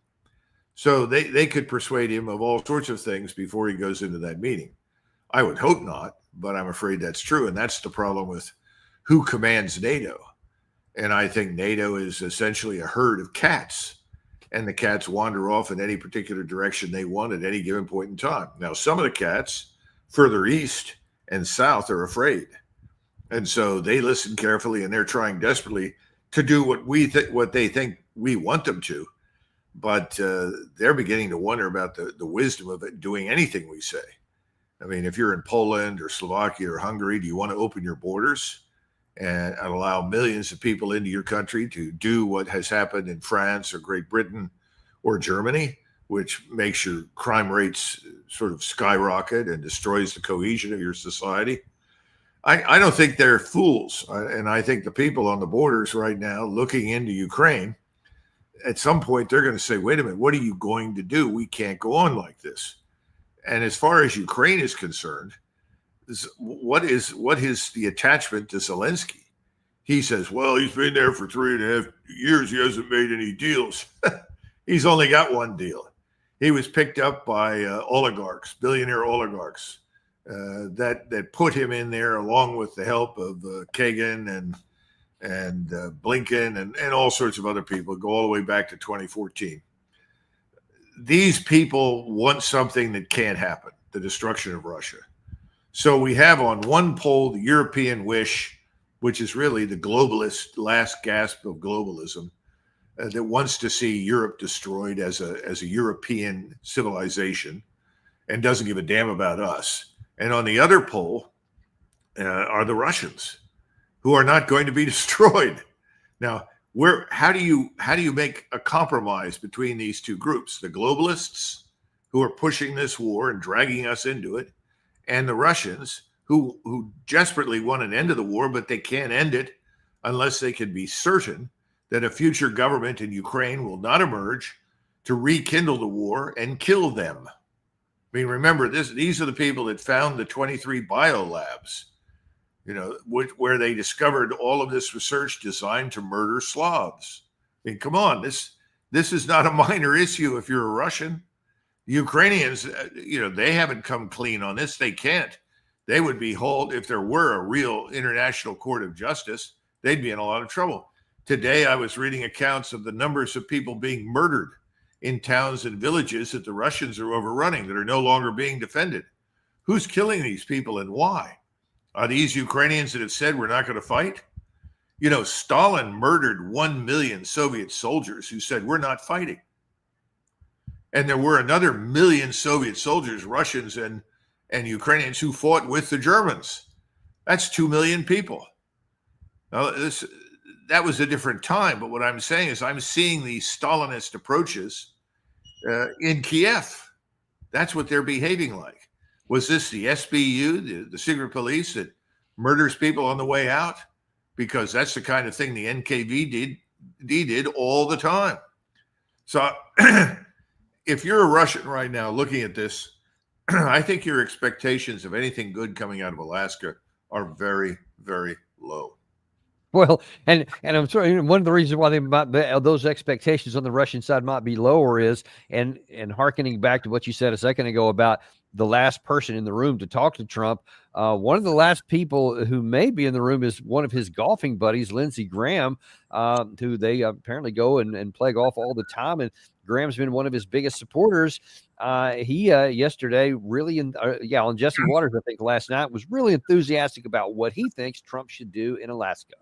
Speaker 2: So they could persuade him of all sorts of things before he goes into that meeting. I would hope not, but I'm afraid that's true. And that's the problem with who commands NATO. And I think NATO is essentially a herd of cats, and the cats wander off in any particular direction they want at any given point in time. Now, some of the cats further east and south are afraid. And so they listen carefully, and they're trying desperately to do what they think we want them to. But they're beginning to wonder about the wisdom of it, doing anything we say. I mean, if you're in Poland or Slovakia or Hungary, do you want to open your borders and allow millions of people into your country to do what has happened in France or Great Britain or Germany, which makes your crime rates sort of skyrocket and destroys the cohesion of your society? I don't think they're fools. And I think the people on the borders right now looking into Ukraine, at some point they're going to say, wait a minute, what are you going to do? We can't go on like this. And as far as Ukraine is concerned, what is the attachment to Zelensky? He says, well, he's been there for 3.5 years. He hasn't made any deals. He's only got one deal. He was picked up by oligarchs, billionaire oligarchs, that put him in there along with the help of Kagan and Blinken and all sorts of other people, go all the way back to 2014. These people want something that can't happen, the destruction of Russia. So we have on one pole the European wish, which is really the globalist last gasp of globalism, that wants to see Europe destroyed as a European civilization and doesn't give a damn about us. And on the other pole are the Russians, who are not going to be destroyed. Now, how do you make a compromise between these two groups? The globalists, who are pushing this war and dragging us into it, and the Russians, who desperately want an end to the war, but they can't end it unless they can be certain that a future government in Ukraine will not emerge to rekindle the war and kill them. I mean, remember, these are the people that found the 23 biolabs, where they discovered all of this research designed to murder Slavs. I mean, come on, this is not a minor issue if you're a Russian. The Ukrainians, they haven't come clean on this. They can't. They would be hauled, if there were a real international court of justice, they'd be in a lot of trouble. Today, I was reading accounts of the numbers of people being murdered in towns and villages that the Russians are overrunning, that are no longer being defended. Who's killing these people and why? Are these Ukrainians that have said we're not going to fight? Stalin murdered 1 million Soviet soldiers who said we're not fighting. And there were another 1 million Soviet soldiers, Russians and Ukrainians, who fought with the Germans. That's 2 million people. Now, that was a different time, but what I'm saying is I'm seeing these Stalinist approaches in Kiev. That's what they're behaving like. Was this the SBU, the secret police that murders people on the way out? Because that's the kind of thing the NKVD did all the time. So if you're a Russian right now looking at this, I think your expectations of anything good coming out of Alaska are very, very low.
Speaker 1: Well, and I'm sorry, one of the reasons why those expectations on the Russian side might be lower is, and hearkening back to what you said a second ago about the last person in the room to talk to Trump, one of the last people who may be in the room is one of his golfing buddies, Lindsey Graham, who they apparently go and play golf all the time. And Graham's been one of his biggest supporters. He yesterday really, on Jesse Waters, I think last night, was really enthusiastic about what he thinks Trump should do in Alaska.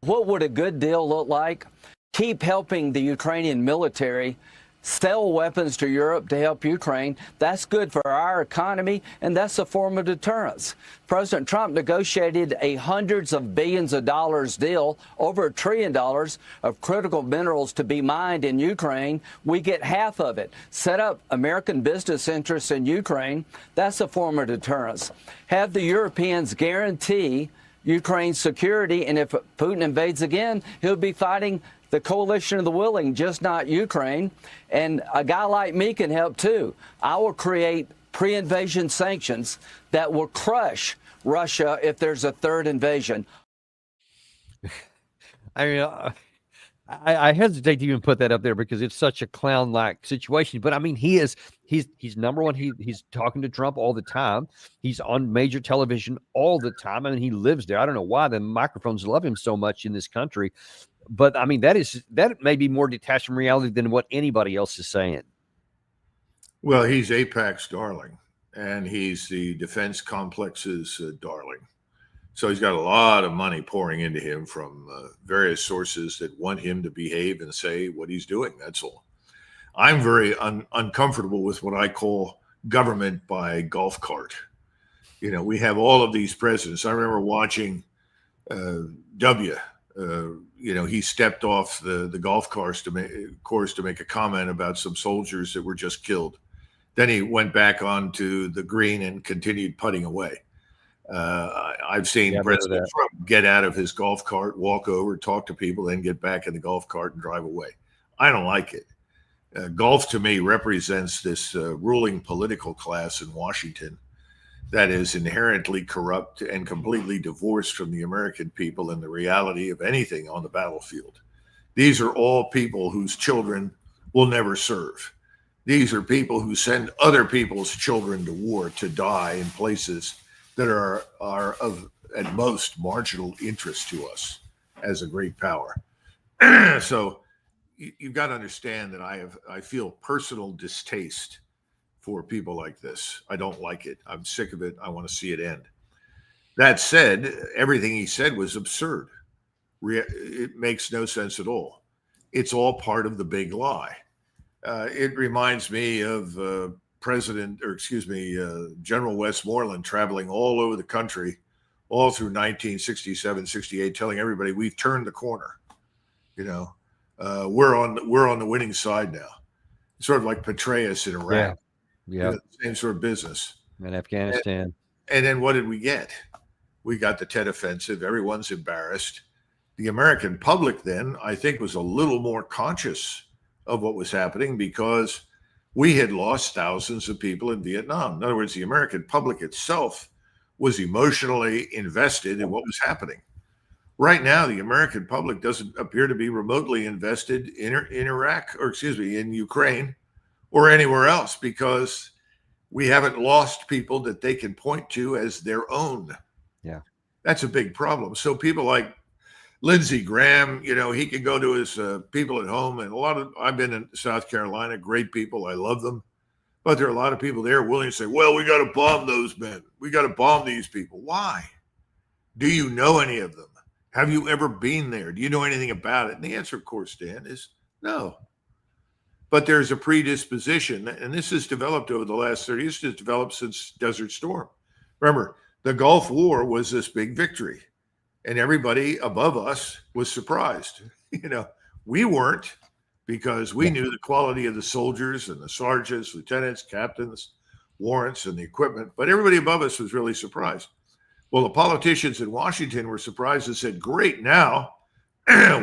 Speaker 8: What would a good deal look like? Keep helping the Ukrainian military sell weapons to Europe to help Ukraine. That's good for our economy, and that's a form of deterrence. President Trump negotiated a hundreds of billions of dollars deal, over $1 trillion of critical minerals to be mined in Ukraine. We get half of it. Set up American business interests in Ukraine. That's a form of deterrence. Have the Europeans guarantee Ukraine's security, and if Putin invades again, he'll be fighting the coalition of the willing, just not Ukraine. And a guy like me can help too. I will create pre-invasion sanctions that will crush Russia if there's a third invasion.
Speaker 1: I mean, I hesitate to even put that up there because it's such a clown-like situation. But I mean, he's number one. He's talking to Trump all the time. He's on major television all the time. I mean, he lives there. I don't know why the microphones love him so much in this country. But I mean, that may be more detached from reality than what anybody else is saying.
Speaker 2: Well, he's AIPAC's darling, and he's the defense complex's darling. So he's got a lot of money pouring into him from various sources that want him to behave and say what he's doing. That's all. I'm very uncomfortable with what I call government by golf cart. We have all of these presidents. I remember watching he stepped off the golf course to make a comment about some soldiers that were just killed. Then he went back onto the green and continued putting away. I've seen
Speaker 1: Yeah, I've heard of
Speaker 2: President
Speaker 1: that.
Speaker 2: Trump get out of his golf cart, walk over, talk to people, then get back in the golf cart and drive away. I don't like it. Golf to me represents this ruling political class in Washington that is inherently corrupt and completely divorced from the American people and the reality of anything on the battlefield. These are all people whose children will never serve. These are people who send other people's children to war to die in places that are of at most marginal interest to us as a great power. So you've got to understand that I feel personal distaste for people like this. I don't like it. I'm sick of it. I want to see it end. That said, everything he said was absurd. It makes no sense at all. It's all part of the big lie. It reminds me of General Westmoreland traveling all over the country, all through 1967, 68, telling everybody we've turned the corner. We're on the winning side now. Sort of like Petraeus in Iraq.
Speaker 1: Yeah.
Speaker 2: Same sort of business.
Speaker 1: In Afghanistan.
Speaker 2: And then what did we get? We got the Tet Offensive. Everyone's embarrassed. The American public then, I think, was a little more conscious of what was happening because we had lost thousands of people in Vietnam. In other words, the American public itself was emotionally invested in what was happening. Right now, the American public doesn't appear to be remotely invested in Iraq, in Ukraine or anywhere else, because we haven't lost people that they can point to as their own.
Speaker 1: Yeah.
Speaker 2: That's a big problem. So people like Lindsey Graham, he can go to his people at home, and I've been in South Carolina, great people. I love them. But there are a lot of people there willing to say, well, we got to bomb those men. We got to bomb these people. Why? Do you know any of them? Have you ever been there? Do you know anything about it? And the answer, of course, Dan, is no. But there's a predisposition, and this has developed over the last 30 years. It's developed since Desert Storm. Remember, the Gulf War was this big victory, and everybody above us was surprised. We weren't, because we knew the quality of the soldiers and the sergeants, lieutenants, captains, warrants, and the equipment. But everybody above us was really surprised. Well, the politicians in Washington were surprised and said, great, now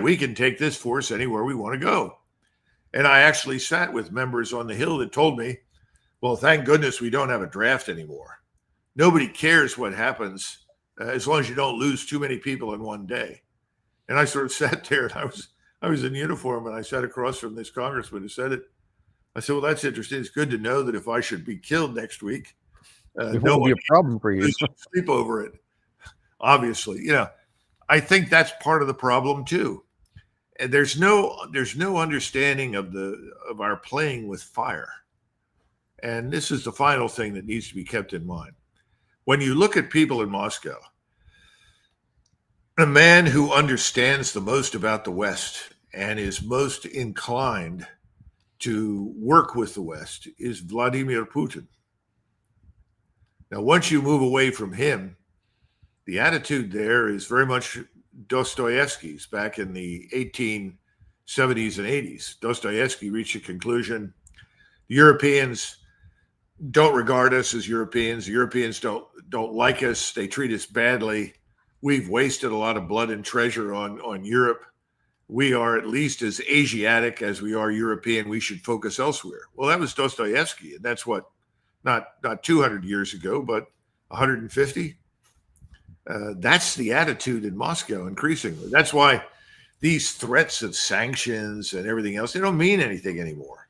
Speaker 2: we can take this force anywhere we want to go. And I actually sat with members on the Hill that told me, well, thank goodness we don't have a draft anymore. Nobody cares what happens as long as you don't lose too many people in one day. And I sort of sat there, and I was in uniform, and I sat across from this congressman who said it. I said, well, that's interesting. It's good to know that if I should be killed next week,
Speaker 1: It won't be a problem for you.
Speaker 2: Sleep over it. Obviously, I think that's part of the problem too. And there's no understanding of our playing with fire. And this is the final thing that needs to be kept in mind. When you look at people in Moscow, the man who understands the most about the West and is most inclined to work with the West is Vladimir Putin. Now, once you move away from him, the attitude there is very much Dostoevsky's back in the 1870s and 80s. Dostoevsky reached a conclusion. The Europeans don't regard us as Europeans. The Europeans don't like us. They treat us badly. We've wasted a lot of blood and treasure on Europe. We are at least as Asiatic as we are European. We should focus elsewhere. Well, that was Dostoevsky, and that's what, not 200 years ago, but 150. That's the attitude in Moscow increasingly. That's why these threats of sanctions and everything else, they don't mean anything anymore.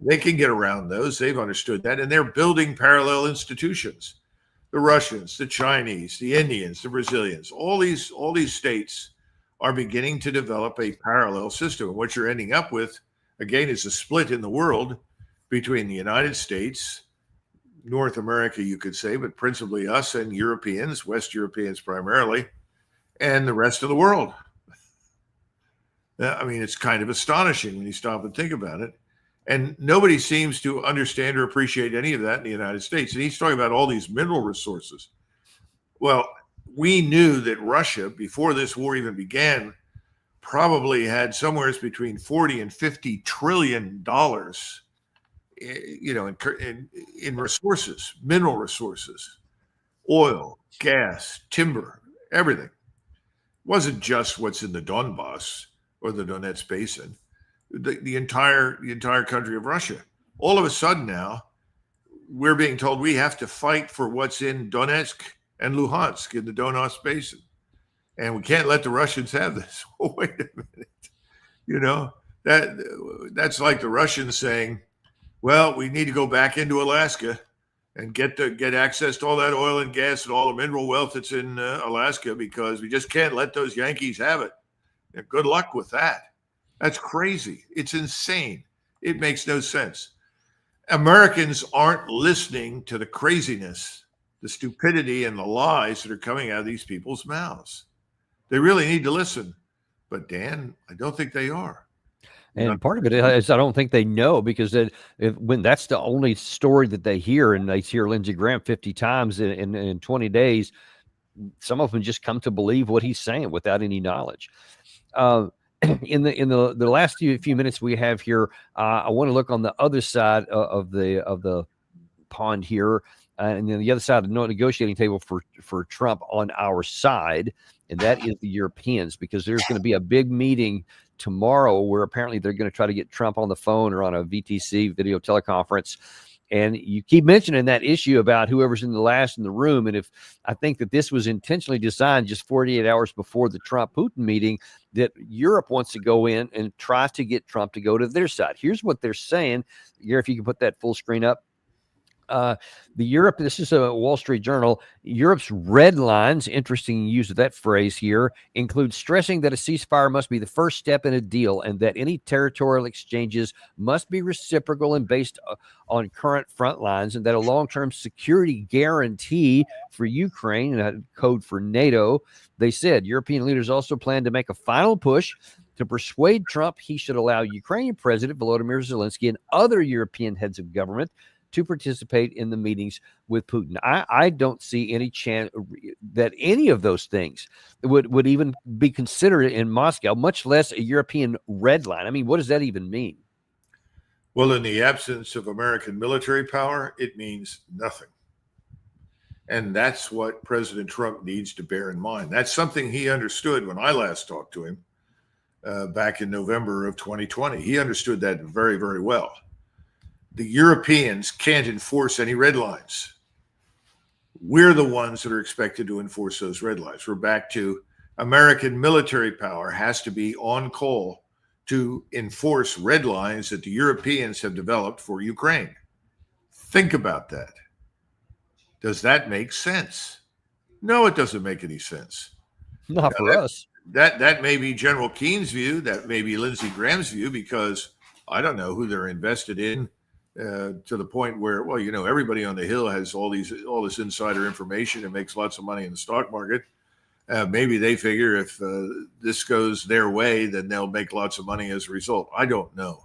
Speaker 2: They can get around those. They've understood that, and they're building parallel institutions. The Russians, the Chinese, the Indians, the Brazilians, all these states are beginning to develop a parallel system. And what you're ending up with, again, is a split in the world between the United States, North America, you could say, but principally us and Europeans, West Europeans primarily, and the rest of the world. I mean, it's kind of astonishing when you stop and think about it. And nobody seems to understand or appreciate any of that in the United States. And he's talking about all these mineral resources. Well, we knew that Russia, before this war even began, probably had somewhere between 40 and 50 trillion dollars, in resources, mineral resources. oil, gas, timber, everything. It wasn't just what's in the Donbass or the Donetsk Basin, the entire country of Russia. All of a sudden now, we're being told we have to fight for what's in Donetsk and Luhansk in the Donbass Basin. And we can't let the Russians have this. Oh, wait a minute. You know, that's like the Russians saying, well, we need to go back into Alaska and get access to all that oil and gas and all the mineral wealth that's in Alaska, because we just can't let those Yankees have it. And good luck with that. That's crazy. It's insane. It makes no sense. Americans aren't listening to the craziness, the stupidity, and the lies that are coming out of these people's mouths. They really need to listen. But Dan, I don't think they are.
Speaker 1: And part of it is I don't think they know, because when that's the only story that they hear, and they hear Lindsey Graham 50 times in 20 days, some of them just come to believe what he's saying without any knowledge. In the last few minutes we have here, I want to look on the other side of the pond here, and then the other side of the negotiating table for Trump on our side, and that is the Europeans, because there's going to be a big meeting tomorrow where apparently they're going to try to get Trump on the phone or on a VTC video teleconference. And you keep mentioning that issue about whoever's in the room. And if I think that this was intentionally designed just 48 hours before the Trump-Putin meeting, that Europe wants to go in and try to get Trump to go to their side. Here's what they're saying. Gary, if you can put that full screen up. This is a Wall Street Journal. Europe's red lines, interesting use of that phrase here, include stressing that a ceasefire must be the first step in a deal, and that any territorial exchanges must be reciprocal and based on current front lines, and that a long-term security guarantee for Ukraine, and a code for NATO. They said European leaders also plan to make a final push to persuade Trump he should allow Ukrainian President Volodymyr Zelensky and other European heads of government to participate in the meetings with Putin. I don't see any chance that any of those things would even be considered in Moscow, much less a European red line. I mean, what does that even mean?
Speaker 2: Well, in the absence of American military power, it means nothing. And that's what President Trump needs to bear in mind. That's something he understood when I last talked to him back in November of 2020. He understood that very, very well. The Europeans can't enforce any red lines. We're the ones that are expected to enforce those red lines. We're back to American military power has to be on call to enforce red lines that the Europeans have developed for Ukraine. Think about that. Does that make sense? No, it doesn't make any sense.
Speaker 1: Not for us.
Speaker 2: That may be General Keene's view. That may be Lindsey Graham's view, because I don't know who they're invested in. To the point where, well, you know, everybody on the Hill has all this insider information and makes lots of money in the stock market. Maybe they figure if this goes their way, then they'll make lots of money as a result. I don't know.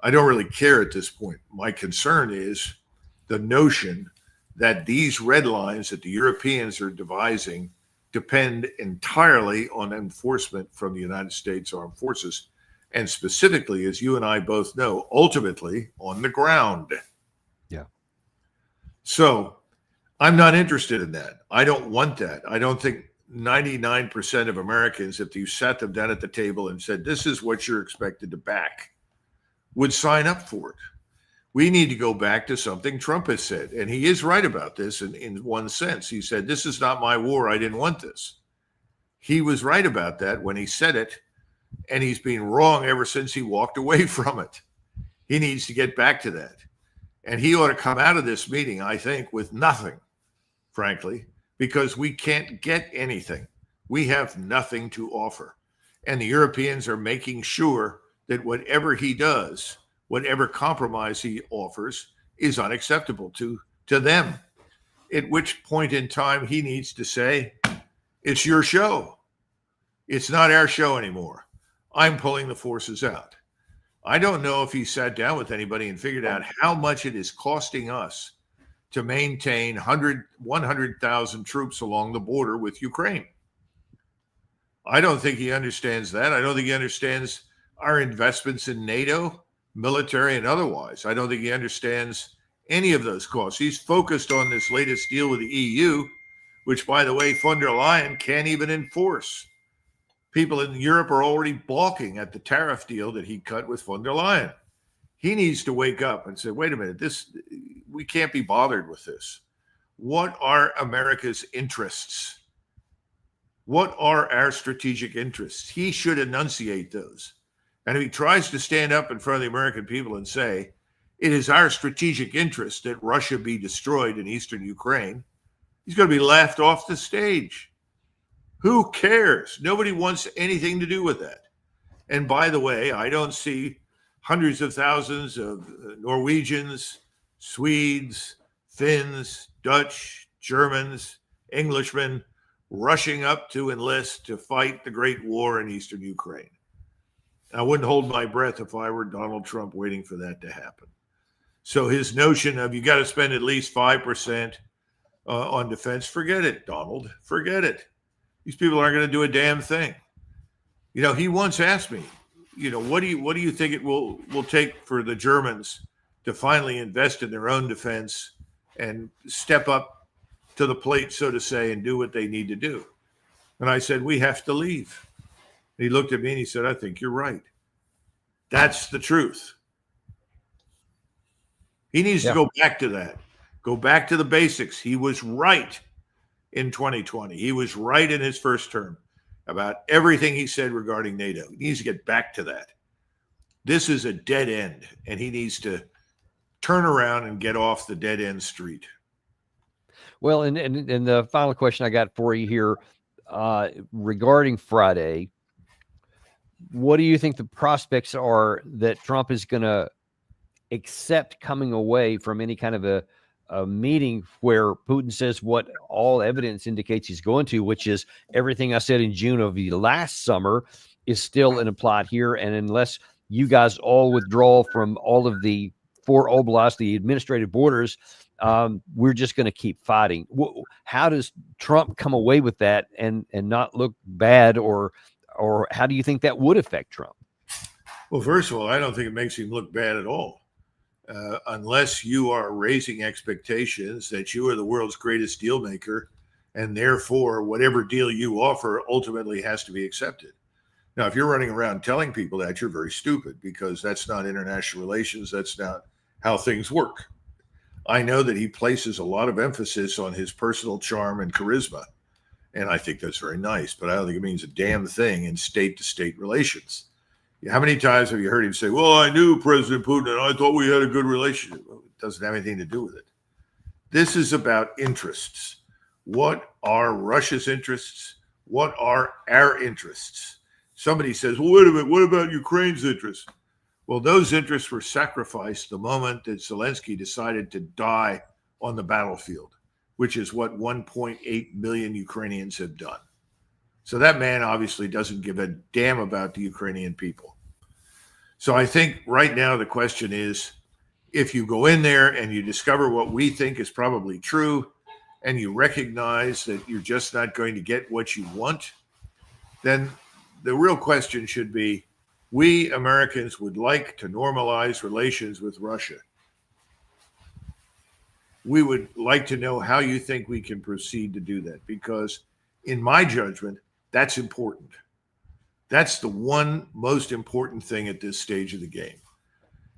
Speaker 2: I don't really care at this point. My concern is the notion that these red lines that the Europeans are devising depend entirely on enforcement from the United States Armed Forces. And specifically, as you and I both know, ultimately on the ground.
Speaker 1: Yeah.
Speaker 2: So I'm not interested in that. I don't want that. I don't think 99% of Americans, if you sat them down at the table and said, this is what you're expected to back, would sign up for it. We need to go back to something Trump has said. And he is right about this in one sense. He said, this is not my war. I didn't want this. He was right about that when he said it. And he's been wrong ever since he walked away from it. He needs to get back to that. And he ought to come out of this meeting, I think, with nothing, frankly, because we can't get anything. We have nothing to offer. And the Europeans are making sure that whatever he does, whatever compromise he offers, is unacceptable to them. At which point in time he needs to say, it's your show. It's not our show anymore. I'm pulling the forces out. I don't know if he sat down with anybody and figured out how much it is costing us to maintain 100,000 troops along the border with Ukraine. I don't think he understands that. I don't think he understands our investments in NATO, military and otherwise. I don't think he understands any of those costs. He's focused on this latest deal with the EU, which, by the way, von der Leyen can't even enforce. People in Europe are already balking at the tariff deal that he cut with von der Leyen. He needs to wake up and say, wait a minute, we can't be bothered with this. What are America's interests? What are our strategic interests? He should enunciate those. And if he tries to stand up in front of the American people and say, it is our strategic interest that Russia be destroyed in eastern Ukraine, he's going to be laughed off the stage. Who cares? Nobody wants anything to do with that. And by the way, I don't see hundreds of thousands of Norwegians, Swedes, Finns, Dutch, Germans, Englishmen rushing up to enlist to fight the great war in eastern Ukraine. I wouldn't hold my breath if I were Donald Trump waiting for that to happen. So his notion of you got to spend at least 5% on defense, forget it, Donald, forget it. These people aren't going to do a damn thing. You know, he once asked me, you know, what do you think it will take for the Germans to finally invest in their own defense and step up to the plate, so to say, and do what they need to do? And I said, we have to leave. And he looked at me and he said, I think you're right. That's the truth. He needs to go back to that. Go back to the basics. He was right in 2020. He was right in his first term about everything he said regarding NATO. He needs to get back to that. This is a dead end, and he needs to turn around and get off the dead end street.
Speaker 1: Well, and the final question I got for you here regarding Friday, what do you think the prospects are that Trump is going to accept coming away from any kind of a meeting where Putin says what all evidence indicates he's going to, which is everything I said in June of the last summer is still implied here. And unless you guys all withdraw from all of the 4 oblasts, the administrative borders, we're just going to keep fighting. How does Trump come away with that and not look bad, or how do you think that would affect Trump?
Speaker 2: Well, first of all, I don't think it makes him look bad at all. Unless you are raising expectations that you are the world's greatest deal maker, and therefore whatever deal you offer ultimately has to be accepted. Now, if you're running around telling people that, you're very stupid, because that's not international relations. That's not how things work. I know that he places a lot of emphasis on his personal charm and charisma, and I think that's very nice, but I don't think it means a damn thing in state-to-state relations. How many times have you heard him say, well, I knew President Putin and I thought we had a good relationship? Well, it doesn't have anything to do with it. This is about interests. What are Russia's interests? What are our interests? Somebody says, well, wait a minute, what about Ukraine's interests? Well, those interests were sacrificed the moment that Zelensky decided to die on the battlefield, which is what 1.8 million Ukrainians have done. So that man obviously doesn't give a damn about the Ukrainian people. So I think right now the question is, if you go in there and you discover what we think is probably true, and you recognize that you're just not going to get what you want, then the real question should be, we Americans would like to normalize relations with Russia. We would like to know how you think we can proceed to do that, because in my judgment, that's important. That's the one most important thing at this stage of the game.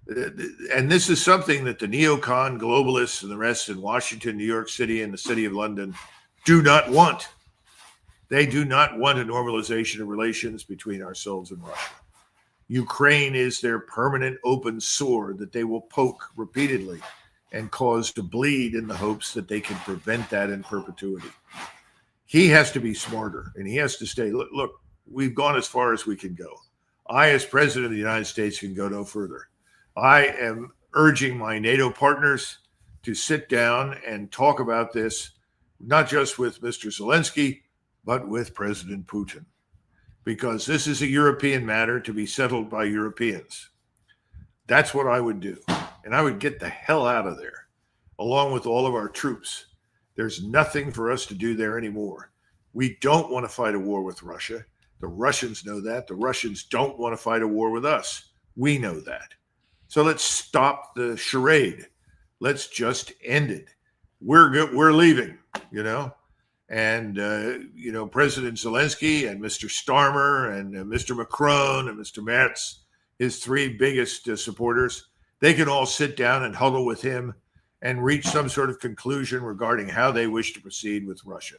Speaker 2: And this is something that the neocon globalists and the rest in Washington, New York City, and the city of London do not want. They do not want a normalization of relations between ourselves and Russia. Ukraine is their permanent open sore that they will poke repeatedly and cause to bleed in the hopes that they can prevent that in perpetuity. He has to be smarter, and he has to stay. Look, we've gone as far as we can go. I, as president of the United States, can go no further. I am urging my NATO partners to sit down and talk about this, not just with Mr. Zelensky, but with President Putin, because this is a European matter to be settled by Europeans. That's what I would do. And I would get the hell out of there, along with all of our troops. There's nothing for us to do there anymore. We don't want to fight a war with Russia. The Russians know that. The Russians don't want to fight a war with us. We know that. So let's stop the charade. Let's just end it. We're good. We're leaving, you know. And, President Zelensky and Mr. Starmer and Mr. Macron and Mr. Merz, his three biggest supporters, they can all sit down and huddle with him and reach some sort of conclusion regarding how they wish to proceed with Russia.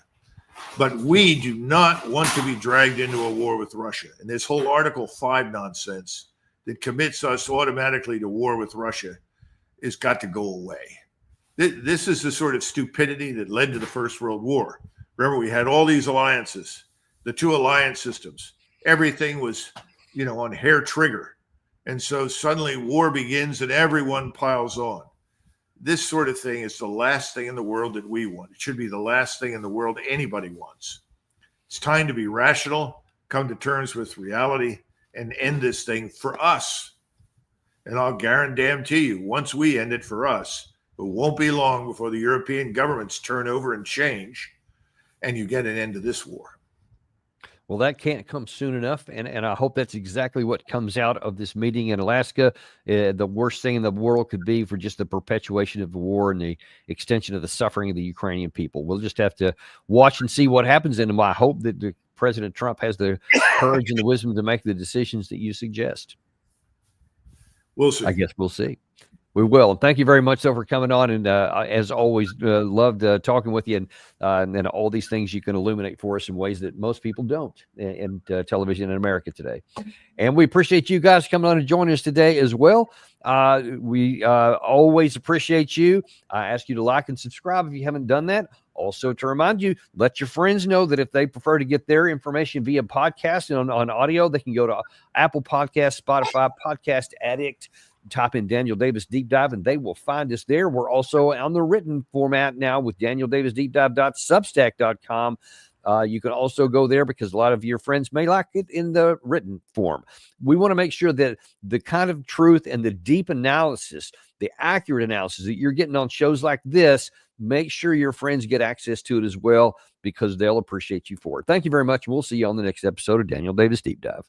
Speaker 2: But we do not want to be dragged into a war with Russia. And this whole Article 5 nonsense that commits us automatically to war with Russia has got to go away. This is the sort of stupidity that led to the First World War. Remember, we had all these alliances, the two alliance systems. Everything was, on hair trigger. And so suddenly war begins and everyone piles on. This sort of thing is the last thing in the world that we want. It should be the last thing in the world anybody wants. It's time to be rational, come to terms with reality, and end this thing for us. And I'll guarantee you, once we end it for us, it won't be long before the European governments turn over and change, and you get an end to this war.
Speaker 1: Well, that can't come soon enough, and I hope that's exactly what comes out of this meeting in Alaska. The worst thing in the world could be for just the perpetuation of the war and the extension of the suffering of the Ukrainian people. We'll just have to watch and see what happens, and I hope that President Trump has the courage and the wisdom to make the decisions that you suggest.
Speaker 2: We'll see.
Speaker 1: I guess we'll see. We will. And thank you very much, though, for coming on. And as always, loved talking with you. And then all these things you can illuminate for us in ways that most people don't in television in America today. And we appreciate you guys coming on and joining us today as well. We always appreciate you. I ask you to like and subscribe if you haven't done that. Also, to remind you, let your friends know that if they prefer to get their information via podcast and on audio, they can go to Apple Podcasts, Spotify, Podcast Addict, type in Daniel Davis Deep Dive, and they will find us there. We're also on the written format now with DanielDavisDeepDive.substack.com. You can also go there because a lot of your friends may like it in the written form. We want to make sure that the kind of truth and the deep analysis, the accurate analysis that you're getting on shows like this, make sure your friends get access to it as well, because they'll appreciate you for it. Thank you very much. We'll see you on the next episode of Daniel Davis Deep Dive.